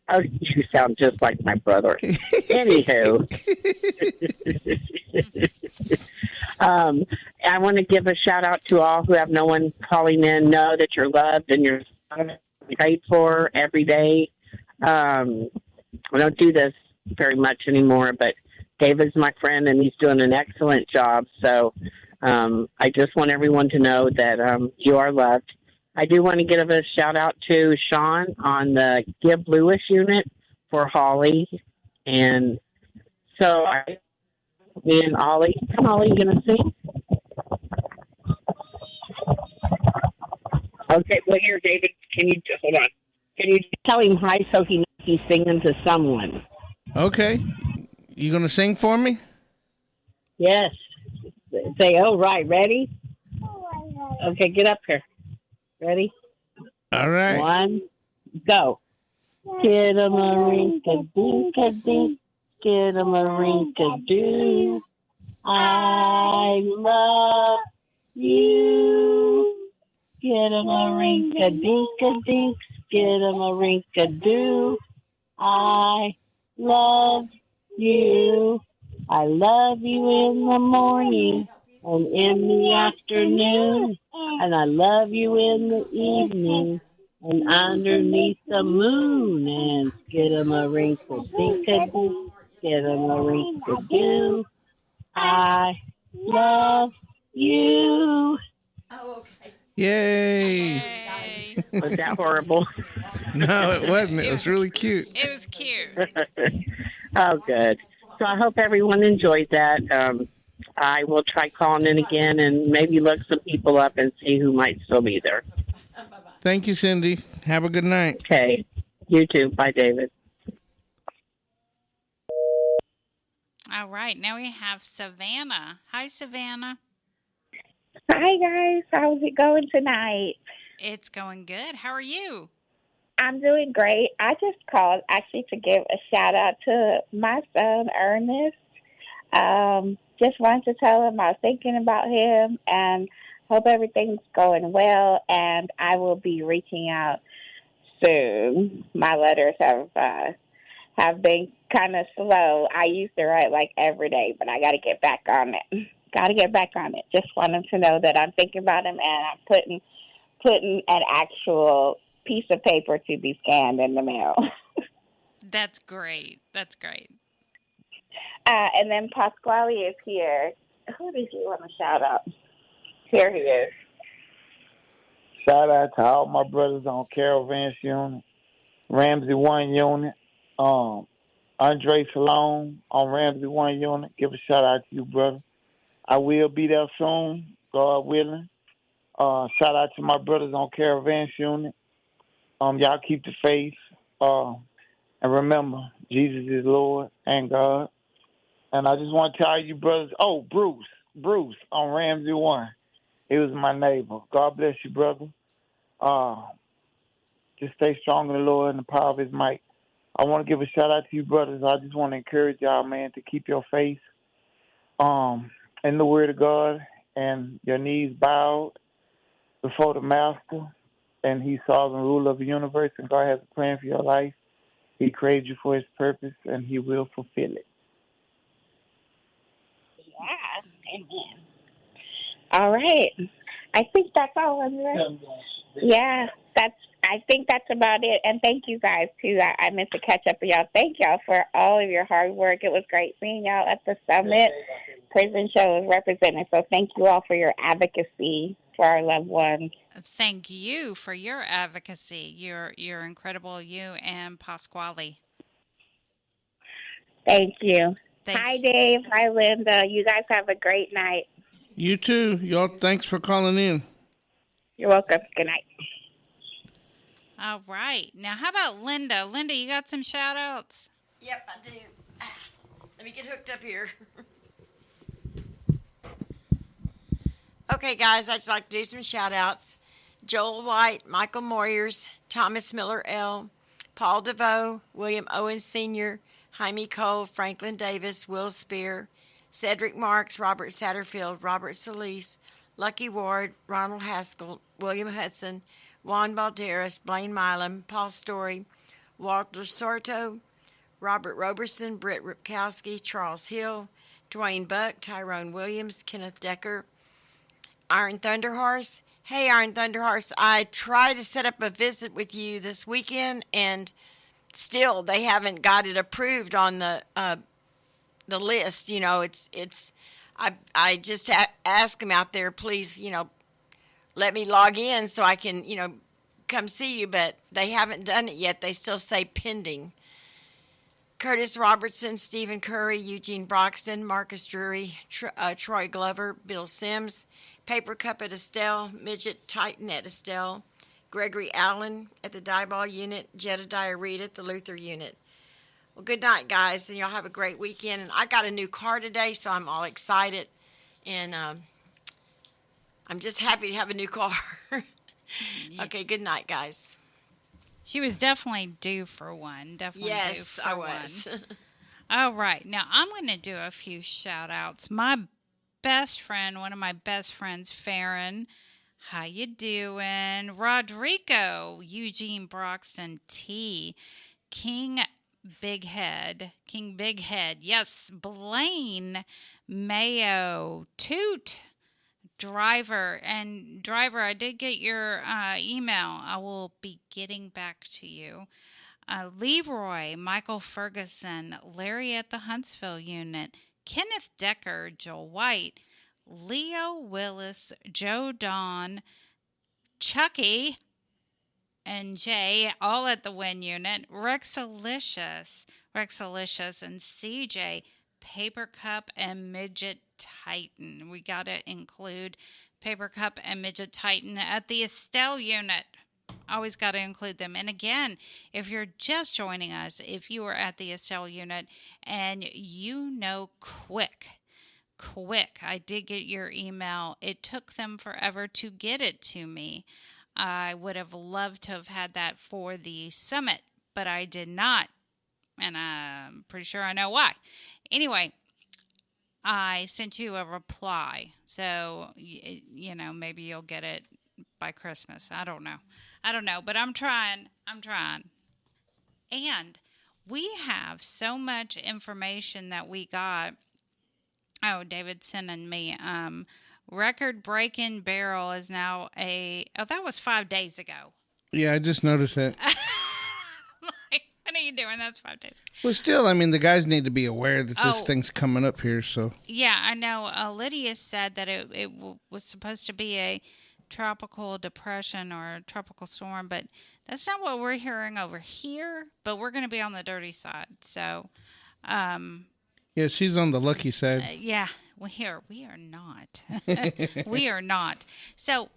Oh, you sound just like my brother. Anywho. I want to give a shout out to all who have no one calling in. Know that you're loved and you're prayed for every day. I don't do this very much anymore, but David's my friend and he's doing an excellent job. So I just want everyone to know that you are loved. I do want to give a shout out to Sean on the Give Lewis unit for Holly. And so me and Ollie, come Ollie, you going to sing? Okay, well here, David, can you just, hold on. Can you tell him hi so he knows he's singing to someone? Okay. You going to sing for me? Yes. Say, oh, right. Ready? Okay, get up here. Ready? All right. 1, go. Get 'em a rink-a-dink-a-dink. Get 'em a rink-a-doo. I love you. Get 'em a rink-a-dink-a-dink. Get 'em a rink-a-doo. I love you. I love you in the morning and in the afternoon. And I love you in the evening and underneath the moon. And get 'em a wrinkle-dink-a-dink. Get 'em a wrinkle-doo. I love you. Yay! Was that horrible? No, it wasn't. It was really cute. It was cute. Oh, good. So I hope everyone enjoyed that. I will try calling in again and maybe look some people up and see who might still be there. Thank you, Cindy. Have a good night. Okay. You too. Bye, David. All right. Now we have Savannah. Hi, Savannah. Hi, guys. How's it going tonight? It's going good. How are you? I'm doing great. I just called actually to give a shout out to my son, Ernest. Just wanted to tell him I was thinking about him and hope everything's going well. And I will be reaching out soon. My letters have been kind of slow. I used to write like every day, but I got to get back on it. Just want him to know that I'm thinking about him and I'm putting an actual piece of paper to be scanned in the mail. That's great. And then Pasquale is here. Who did you want to shout out? Here he is. Shout out to all my brothers on Caravans Unit, Ramsey 1 Unit, Andre Salone on Ramsey 1 Unit. Give a shout out to you, brother. I will be there soon, God willing. Shout out to my brothers on Caravans Unit. Y'all keep the faith. And remember, Jesus is Lord and God. And I just want to tell you brothers, Bruce on Ramsey 1. He was my neighbor. God bless you, brother. Just stay strong in the Lord and the power of his might. I want to give a shout out to you brothers. I just want to encourage y'all, man, to keep your faith in the word of God and your knees bowed before the master. And he's sovereign ruler of the universe, and God has a plan for your life. He created you for his purpose, and he will fulfill it. Yeah, amen. All right. I think that's all, Andrea. Yeah, I think that's about it. And thank you guys, too. I meant to catch up with y'all. Thank y'all for all of your hard work. It was great seeing y'all at the summit. Prison Show is represented, so thank you all for your advocacy for our loved ones. Thank you for your advocacy. You're incredible, you and Pasquale. Thank you. Hi, Dave. Hi, Linda. You guys have a great night. You too. Y'all, thanks for calling in. You're welcome. Good night. All right. Now, how about Linda? Linda, you got some shout-outs? Yep, I do. Let me get hooked up here. Okay, guys, I'd just like to do some shout-outs. Joel White, Michael Moyers, Thomas Miller L., Paul DeVoe, William Owens Sr., Jaime Cole, Franklin Davis, Will Spear, Cedric Marks, Robert Satterfield, Robert Solis, Lucky Ward, Ronald Haskell, William Hudson, Juan Balderas, Blaine Milam, Paul Story, Walter Sorto, Robert Roberson, Britt Ripkowski, Charles Hill, Dwayne Buck, Tyrone Williams, Kenneth Decker, Iron Thunderhorse. Hey, Iron Thunderhorse, I tried to set up a visit with you this weekend, and still they haven't got it approved on the list. You know, I just ask them out there, please, let me log in so I can, come see you, but they haven't done it yet. They still say pending. Curtis Robertson, Stephen Curry, Eugene Broxton, Marcus Drury, Troy Glover, Bill Sims, Paper Cup at Estelle, Midget Titan at Estelle, Gregory Allen at the Dieball Unit, Jedediah Reed at the Luther Unit. Well, good night, guys, and y'all have a great weekend. And I got a new car today, so I'm all excited. And I'm just happy to have a new car. Okay, good night, guys. She was definitely due for one. Definitely due Yes, for I was. one. All right. Now, I'm going to do a few shout-outs. My best friend, one of my best friends, Farron. How you doing? Rodrigo, Eugene Broxton T. King Big Head. Yes, Blaine Mayo. Toot. Driver, I did get your email. I will be getting back to you. Leroy, Michael Ferguson, Larry at the Huntsville unit, Kenneth Decker, Joel White, Leo Willis, Joe Don, Chucky, and Jay, all at the Win unit, Rexalicious, and CJ, Paper Cup, and Midget Titan. We got to include Paper Cup and Midget Titan at the Estelle unit. Always got to include them. And again, if you're just joining us, if you are at the Estelle unit and quick, I did get your email. It took them forever to get it to me. I would have loved to have had that for the summit, but I did not. And I'm pretty sure I know why. Anyway, I sent you a reply. So, maybe you'll get it by Christmas. I don't know, but I'm trying. And we have so much information that we got. Oh, David sending me, record-breaking barrel is now that was 5 days ago. Yeah, I just noticed that. What are you doing? That's 5 days ago. Well, still, the guys need to be aware that this thing's coming up here, so. Yeah, I know. Lydia said that it was supposed to be a tropical depression or a tropical storm, but that's not what we're hearing over here, but we're going to be on the dirty side, so. Yeah, she's on the lucky side. Yeah, we are not. We are not. So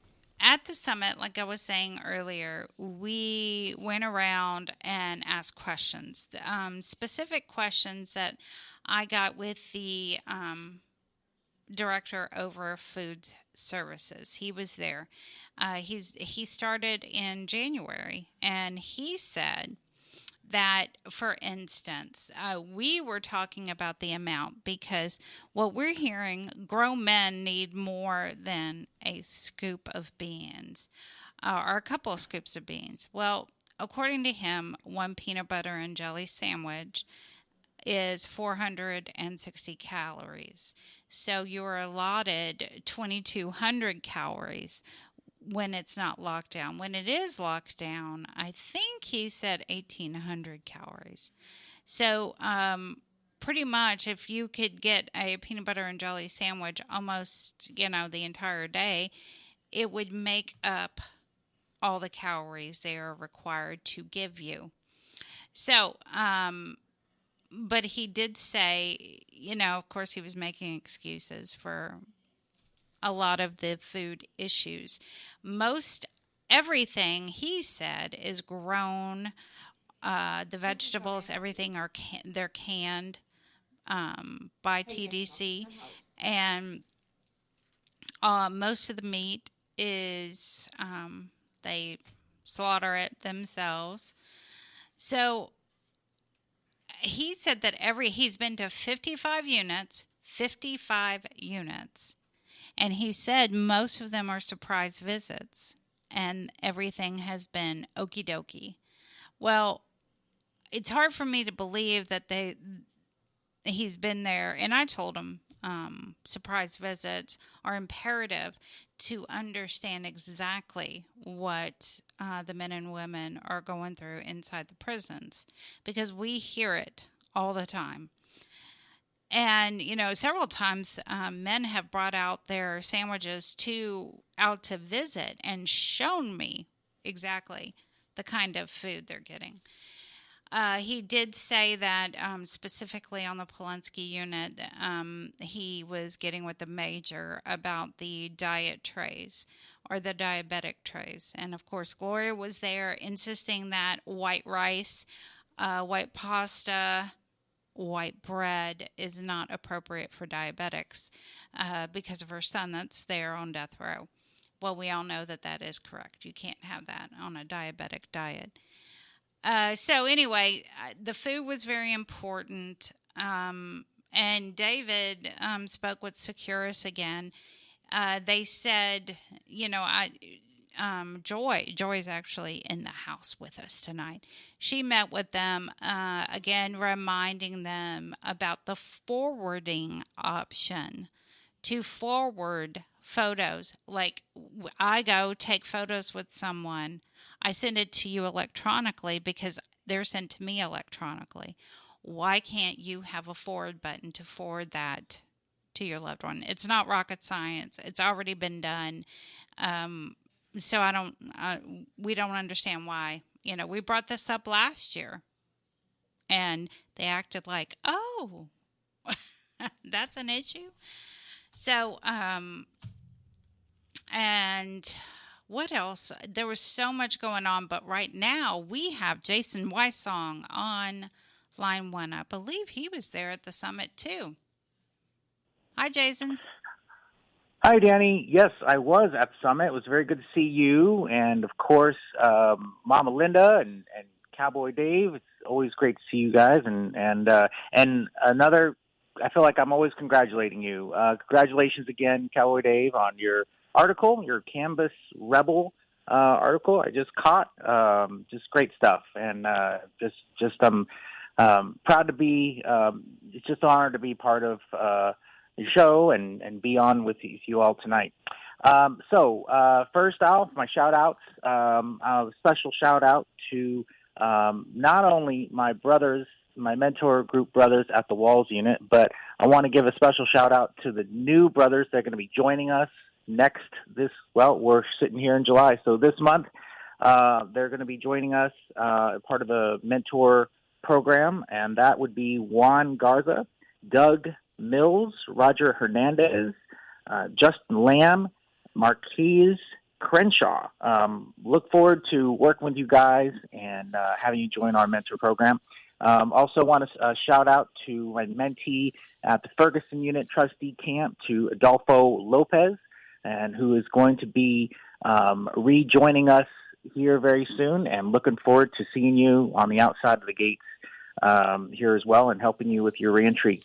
at the summit, like I was saying earlier, we went around and asked questions, specific questions that I got with the director over food services. He was there. He started in January, and he said that, for instance, we were talking about the amount because what we're hearing, grown men need more than a scoop of beans or a couple of scoops of beans. Well, according to him, one peanut butter and jelly sandwich is 460 calories. So you're allotted 2,200 calories when it's not locked down. When it is locked down, I think he said 1,800 calories. So pretty much if you could get a peanut butter and jelly sandwich almost, the entire day, it would make up all the calories they are required to give you. So, but he did say, of course he was making excuses for a lot of the food issues. Most everything, he said, is grown. The vegetables, everything they're canned by TDC, and most of the meat is they slaughter it themselves. So he said that he's been to 55 units, and he said most of them are surprise visits, and everything has been okie dokie. Well, it's hard for me to believe that he's been there, and I told him surprise visits are imperative to understand exactly what the men and women are going through inside the prisons, because we hear it all the time. And, several times men have brought out their sandwiches out to visit and shown me exactly the kind of food they're getting. He did say that specifically on the Polensky unit, he was getting with the major about the diet trays or the diabetic trays. And, of course, Gloria was there insisting that white rice, white pasta, white bread is not appropriate for diabetics because of her son that's there on death row. Well, we all know that that is correct. You can't have that on a diabetic diet. So anyway, the food was very important. And David spoke with Securus again. They said, Joy's actually in the house with us tonight. She met with them, again, reminding them about the forwarding option to forward photos. Like, I go take photos with someone, I send it to you electronically because they're sent to me electronically. Why can't you have a forward button to forward that to your loved one? It's not rocket science. It's already been done. So we don't understand why. We brought this up last year and they acted like, oh, that's an issue. So, and what else? There was so much going on, but right now we have Jason Wysong on line 1. I believe he was there at the summit too. Hi, Jason. Hi, Dani. Yes, I was at the summit. It was very good to see you, and of course, Mama Linda and Cowboy Dave. It's always great to see you guys, and another. I feel like I'm always congratulating you. Congratulations again, Cowboy Dave, on your article, your Canvas Rebel article. I just caught. Just great stuff, and I'm proud to be. It's just an honor to be part of your show and be on with you all tonight. So first off, my shout-outs. A special shout-out to not only my brothers, my mentor group brothers at the Walls unit, but I want to give a special shout-out to the new brothers that are going to be joining us we're sitting here in July, so this month they're going to be joining us part of the mentor program, and that would be Juan Garza, Doug Mills, Roger Hernandez, Justin Lamb, Marquise Crenshaw. Look forward to working with you guys and having you join our mentor program. Also want to shout out to my mentee at the Ferguson Unit Trustee Camp, to Adolfo Lopez, and who is going to be rejoining us here very soon, and looking forward to seeing you on the outside of the gates here as well and helping you with your reentry.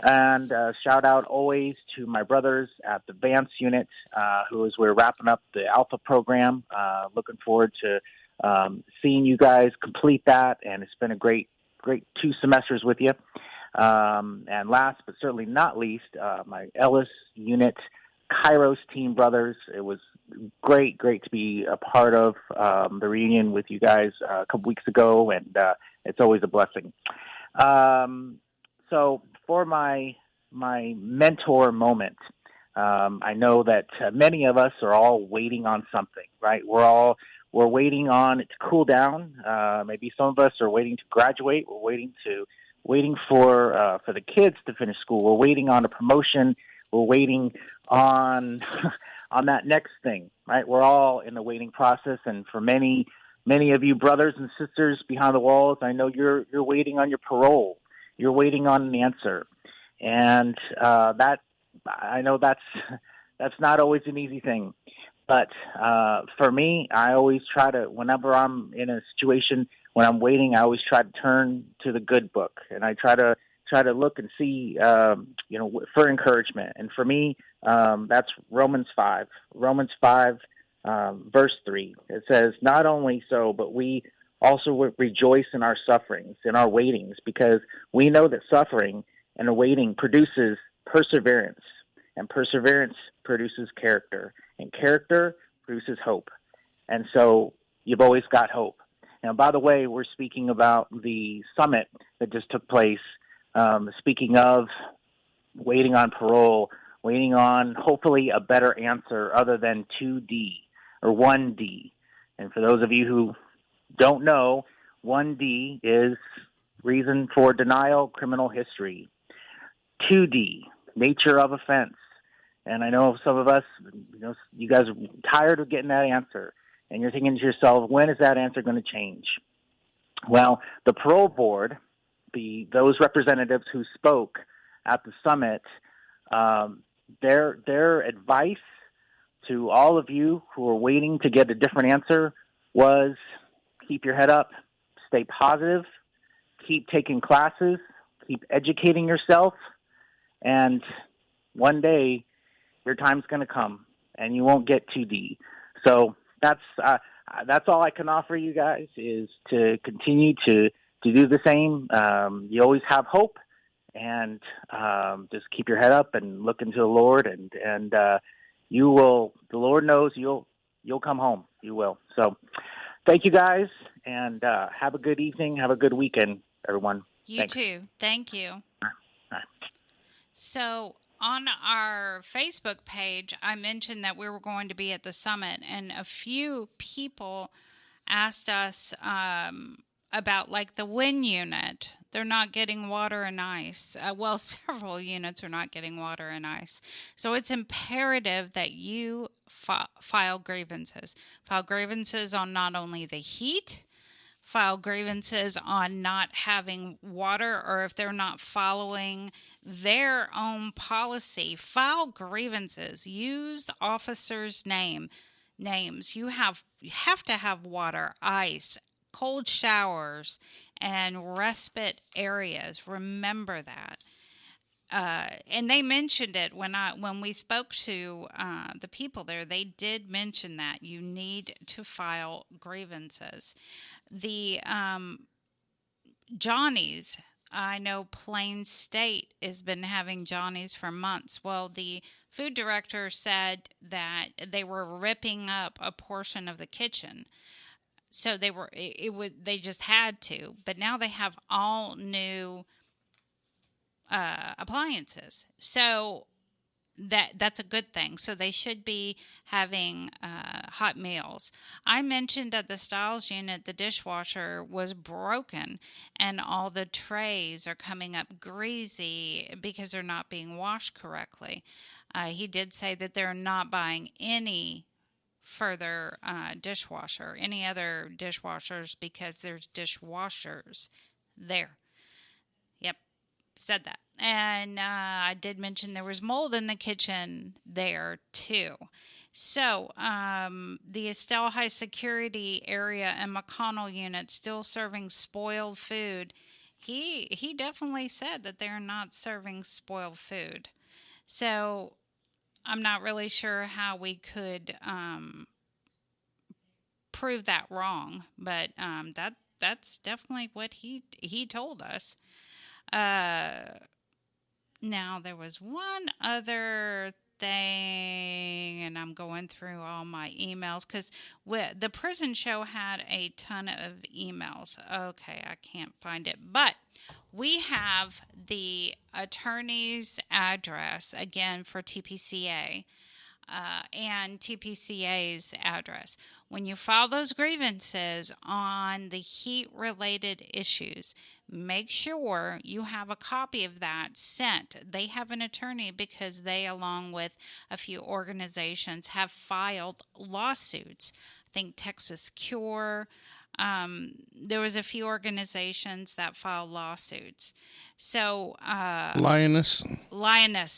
And shout out always to my brothers at the Vance unit, who is we're wrapping up the Alpha program. Looking forward to seeing you guys complete that, and it's been a great 2 semesters with you. And last but certainly not least, my Ellis unit Kairos team brothers. It was great to be a part of the reunion with you guys a couple weeks ago, and it's always a blessing. So for my mentor moment, I know that many of us are all waiting on something, right? We're waiting on it to cool down. Maybe some of us are waiting to graduate. We're waiting for the kids to finish school. We're waiting on a promotion. We're waiting on that next thing, right? We're all in the waiting process, and for many of you brothers and sisters behind the walls, I know you're waiting on your parole. You're waiting on an answer, and that I know that's not always an easy thing. But for me, I always try to, whenever I'm in a situation when I'm waiting, I always try to turn to the good book, and I try to look and see, for encouragement. And for me, that's Romans 5. Romans 5, verse 3. It says, "Not only so, but we also rejoice in our sufferings, in our waitings, because we know that suffering and waiting produces perseverance, and perseverance produces character, and character produces hope." And so you've always got hope. Now, by the way, we're speaking about the summit that just took place. Speaking of waiting on parole, waiting on hopefully a better answer other than 2D or 1D. And for those of you who don't know, 1D is reason for denial, criminal history. 2D, nature of offense. And I know some of us, you guys are tired of getting that answer. And you're thinking to yourself, when is that answer going to change? Well, the parole board those representatives who spoke at the summit, their advice to all of you who are waiting to get a different answer was keep your head up, stay positive, keep taking classes, keep educating yourself, and one day your time's going to come and you won't get 2D. So that's all I can offer you guys, is to continue to do the same. You always have hope, and just keep your head up and look into the Lord, and you will. The Lord knows you'll come home. You will. So thank you guys, and have a good evening. Have a good weekend, everyone. You Thanks. too. Thank you. All right. So on our Facebook page, I mentioned that we were going to be at the summit, and a few people asked us about like the wind unit. They're not getting water and ice. Well, several units are not getting water and ice. So it's imperative that you file grievances. File grievances on not only the heat, file grievances on not having water, or if they're not following their own policy. File grievances. Use officers' names. You have to have water, ice, cold showers, and respite areas. Remember that. And they mentioned it when we spoke to the people there. They did mention that you need to file grievances. The Johnny's, I know Plain State has been having Johnny's for months. Well, the food director said that they were ripping up a portion of the kitchen. So they just had to, but now they have all new appliances. So that's a good thing. So they should be having hot meals. I mentioned at the Styles unit the dishwasher was broken and all the trays are coming up greasy because they're not being washed correctly. He did say that they're not buying any further any other dishwashers, because there's dishwashers there. Yep, said that. And I did mention there was mold in the kitchen there too. So the Estelle High Security area and McConnell unit still serving spoiled food. He definitely said that they're not serving spoiled food. So I'm not really sure how we could prove that wrong, but that's definitely what he told us. Now, there was one other thing, and I'm going through all my emails, because the prison show had a ton of emails. Okay, I can't find it, but we have the attorney's address again for TPCA. And TPCA's address. When you file those grievances on the heat-related issues, make sure you have a copy of that sent. They have an attorney because they, along with a few organizations, have filed lawsuits. I think Texas Cure. There was a few organizations that filed lawsuits. So Lioness,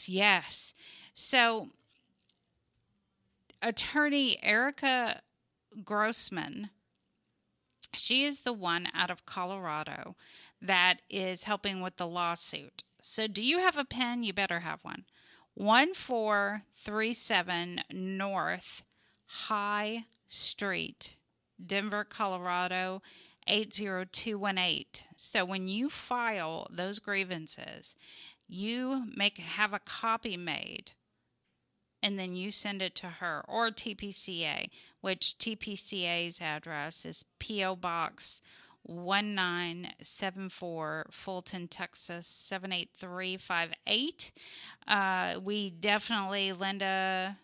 yes. So Attorney Erica Grossman, she is the one out of Colorado that is helping with the lawsuit. So do you have a pen? You better have one. 1437 North High Street, Denver, Colorado, 80218. So when you file those grievances, you have a copy made, and then you send it to her, or TPCA, which TPCA's address is P.O. Box 1974, Fulton, Texas 78358. We definitely, Linda,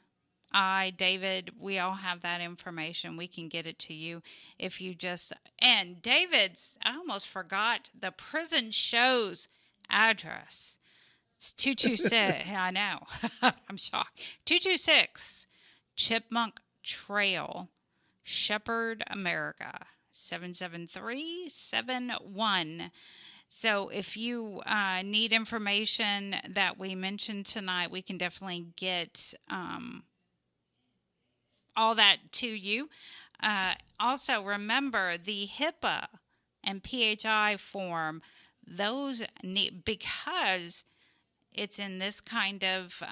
David, we all have that information. We can get it to you if you just... And David's, I almost forgot, the prison show's address. It's 226. I know. I'm shocked. 226 Chipmunk Trail, Shepherd, America. 77371. So if you need information that we mentioned tonight, we can definitely get all that to you. Also, remember the HIPAA and PHI form. Those need, because it's in this kind of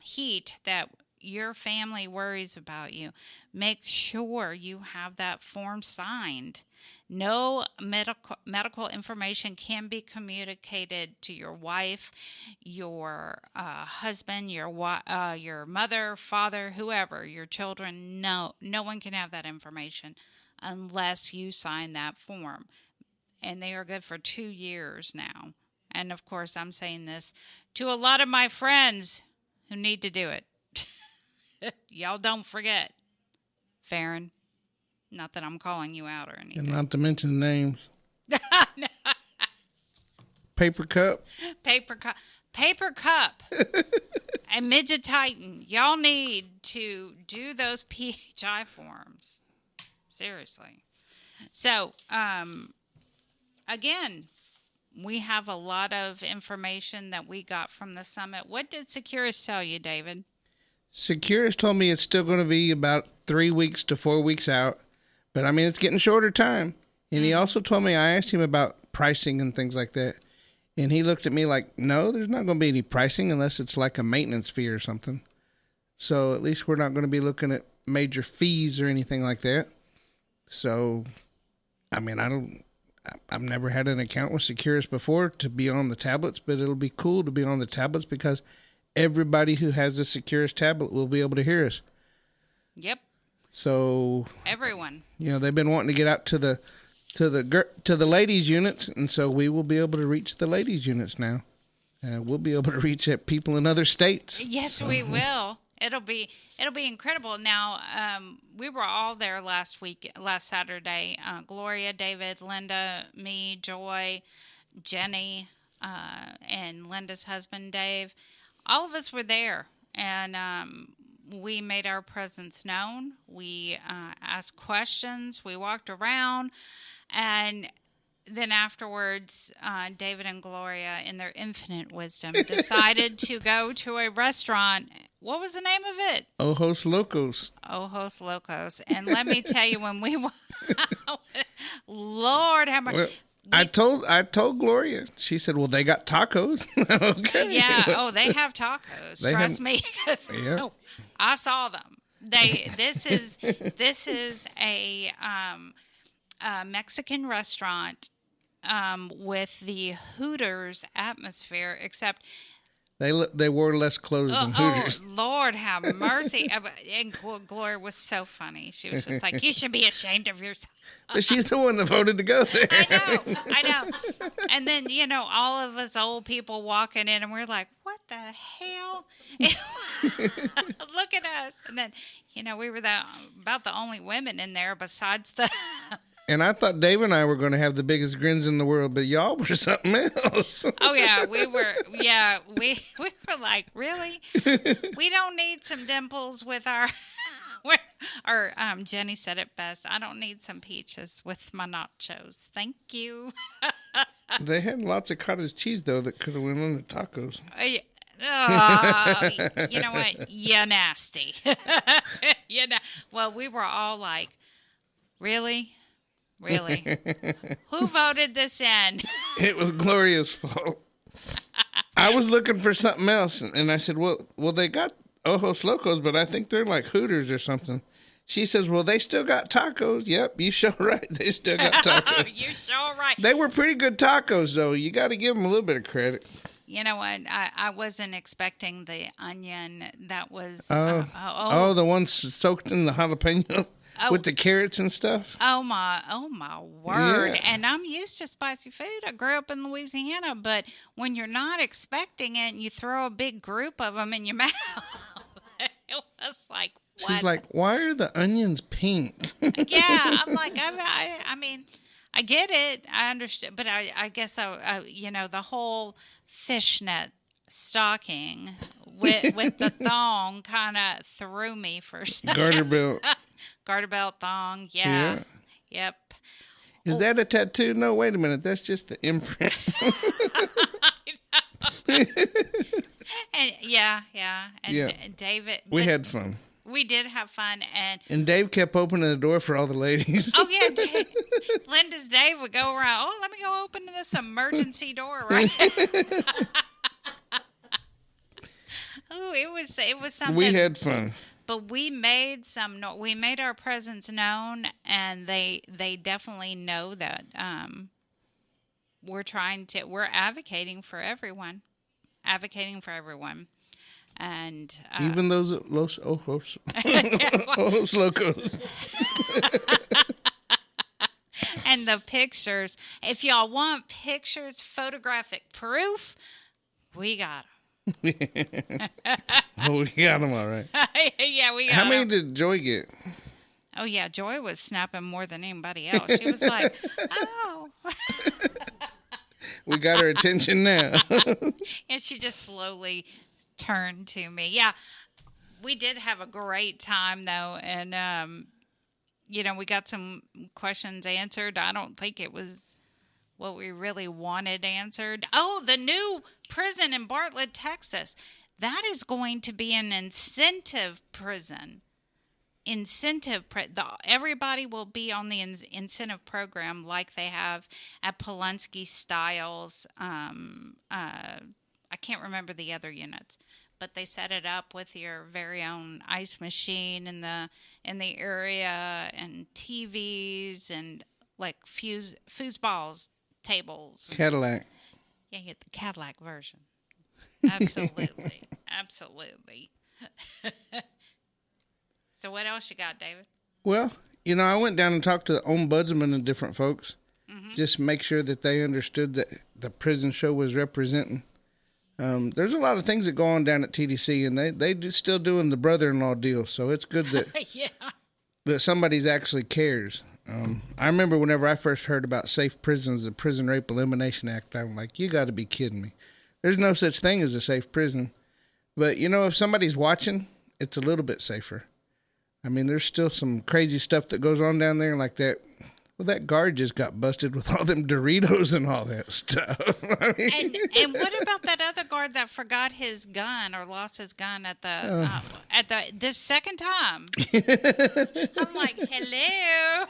heat that your family worries about you. Make sure you have that form signed. No medical information can be communicated to your wife, your husband, your mother, father, whoever, your children. No one can have that information unless you sign that form. And they are good for 2 years now. And of course, I'm saying this to a lot of my friends who need to do it. Y'all don't forget. Farron. Not that I'm calling you out or anything. And not to mention names. Paper Cup. Paper Cup. And Midget Titan. Y'all need to do those PHI forms. Seriously. So, again, we have a lot of information that we got from the summit. What did Securus tell you, David? Securus told me it's still going to be about 3 weeks to 4 weeks out. But, I mean, it's getting shorter time. And he also told me, I asked him about pricing and things like that. And he looked at me like, no, there's not going to be any pricing unless it's like a maintenance fee or something. So at least we're not going to be looking at major fees or anything like that. So, I mean, I've never had an account with Securus before to be on the tablets, but it'll be cool to be on the tablets because everybody who has a Securus tablet will be able to hear us. Yep. So everyone, they've been wanting to get out to the ladies units, and so we will be able to reach the ladies units now. We'll be able to reach at people in other states. Yes, we will. It'll be incredible. Now, we were all there last Saturday. Gloria, David, Linda, me, Joy, Jenny, and Linda's husband, Dave. All of us were there, and we made our presence known. We asked questions. We walked around, and then afterwards, David and Gloria, in their infinite wisdom, decided to go to a restaurant. What was the name of it? Ojos Locos. Ojos Locos. And let me tell you, when we Lord have mercy. Well, I told Gloria. She said, "Well, they got tacos." Okay. Yeah. Oh, they have tacos. Trust me. Yeah. I saw them. This is a Mexican restaurant with the Hooters atmosphere, except they wore less clothes than Hooters. Oh, Lord have mercy. And Gloria was so funny. She was just like, you should be ashamed of yourself. But she's the one that voted to go there. I know. And then, all of us old people walking in, and we're like, what the hell? Look at us. And then, we were about the only women in there besides the... And I thought Dave and I were going to have the biggest grins in the world, but y'all were something else. Oh, yeah, we were. Yeah, we were like, really? We don't need some dimples with our... Or Jenny said it best. I don't need some peaches with my nachos. Thank you. They had lots of cottage cheese, though, that could have went on the tacos. You know what? You're nasty. Well, we were all like, really? Really? Who voted this in? It was Gloria's fault. I was looking for something else, and I said, well, they got Ojos Locos, but I think they're like Hooters or something. She says, well, they still got tacos. Yep, you sure right. They still got tacos. You're sure right. They were pretty good tacos, though. You got to give them a little bit of credit. You know what? I wasn't expecting the onion that was... the ones soaked in the jalapeno? With the carrots and stuff? Oh my word. Yeah. And I'm used to spicy food. I grew up in Louisiana, but when you're not expecting it and you throw a big group of them in your mouth, it was like, what? She's like, why are the onions pink? Yeah, I'm like, I mean, I get it. I understand. But I guess, the whole fishnet stocking with the thong kind of threw me for a second. Garter belt. Garter belt, thong, yeah. Yep. Is that a tattoo? No, wait a minute. That's just the imprint. And yeah. And David. We had fun. We did have fun, and Dave kept opening the door for all the ladies. Oh yeah, Linda's Dave would go around. Oh, let me go open this emergency door, right? Oh, it was something. We had fun, but we made our presence known, and they definitely know that we're advocating for everyone, and even those Los Ojos, Ojos Locos. And the pictures. If y'all want pictures, photographic proof, we got them. Oh, we got them all right. Yeah, we got How many them. did Joy get? Oh yeah, Joy was snapping more than anybody else. She was like, "Oh." We got her attention now. And she just slowly turned to me. Yeah, we did have a great time though, and we got some questions answered. I don't think it was what we really wanted answered. Oh, the new prison in Bartlett, Texas. That is going to be an incentive prison. Everybody will be on the incentive program like they have at Polunsky Styles. I can't remember the other units, but they set it up with your very own ice machine in the area, and TVs, and like foosballs tables. Cadillac. Yeah, you get the Cadillac version. Absolutely. Absolutely. So what else you got, David? Well, I went down and talked to the ombudsman and different folks. Mm-hmm. Just make sure that they understood that the prison show was representing. There's a lot of things that go on down at TDC, and they still doing the brother-in-law deal. So it's good that that somebody's actually cares. I remember whenever I first heard about safe prisons, the Prison Rape Elimination Act, I'm like, you got to be kidding me. There's no such thing as a safe prison. But, if somebody's watching, it's a little bit safer. I mean, there's still some crazy stuff that goes on down there like that. Well, that guard just got busted with all them Doritos and all that stuff. I mean, and what about that other guard that forgot his gun or lost his gun at the second time? I'm like, hello.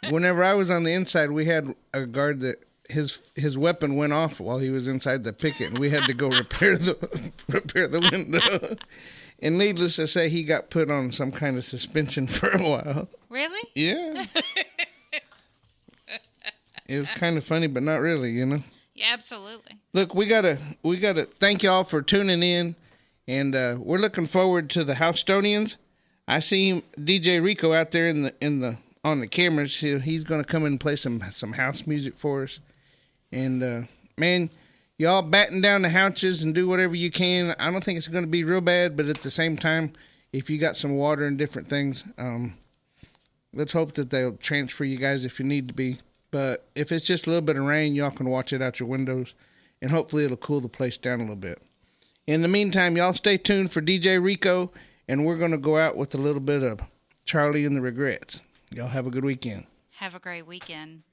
Whenever I was on the inside, we had a guard that his weapon went off while he was inside the picket, and we had to go repair the window. And needless to say, he got put on some kind of suspension for a while. Really? Yeah. It was kind of funny, but not really, Yeah, absolutely. Look, we gotta thank y'all for tuning in, and we're looking forward to the Housetonians. I see DJ Rico out there on the cameras. He's gonna come in and play some house music for us. And man, y'all batten down the houses and do whatever you can. I don't think it's gonna be real bad, but at the same time, if you got some water and different things, let's hope that they'll transfer you guys if you need to be. But if it's just a little bit of rain, y'all can watch it out your windows, and hopefully it'll cool the place down a little bit. In the meantime, y'all stay tuned for DJ Rico, and we're going to go out with a little bit of Charlie and the Regrets. Y'all have a good weekend. Have a great weekend.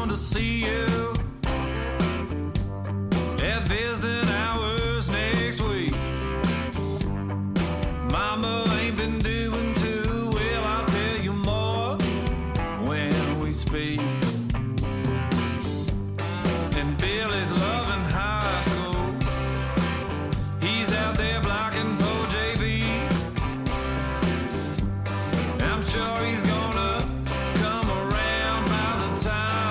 To see you at visiting hours next week. Mama ain't been doing too well, I'll tell you more when we speak. And Billy's loving high school, he's out there blocking for JV. I'm sure he's gonna come around by the time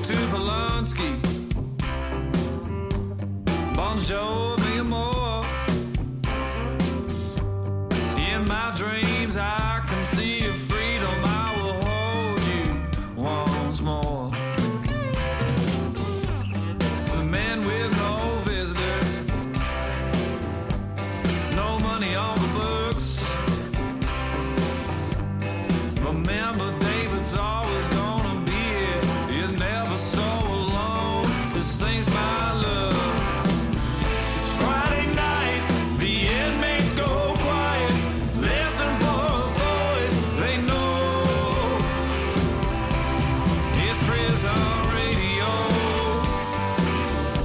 to show me more. In my dreams I can see your freedom. I will hold you once more. To the men with no visitors, no money on the books. Remember, David's always gonna be here. You're never so alone. This thing's my love. It's Friday night, the inmates go quiet. Listen for a voice they know. It's prison.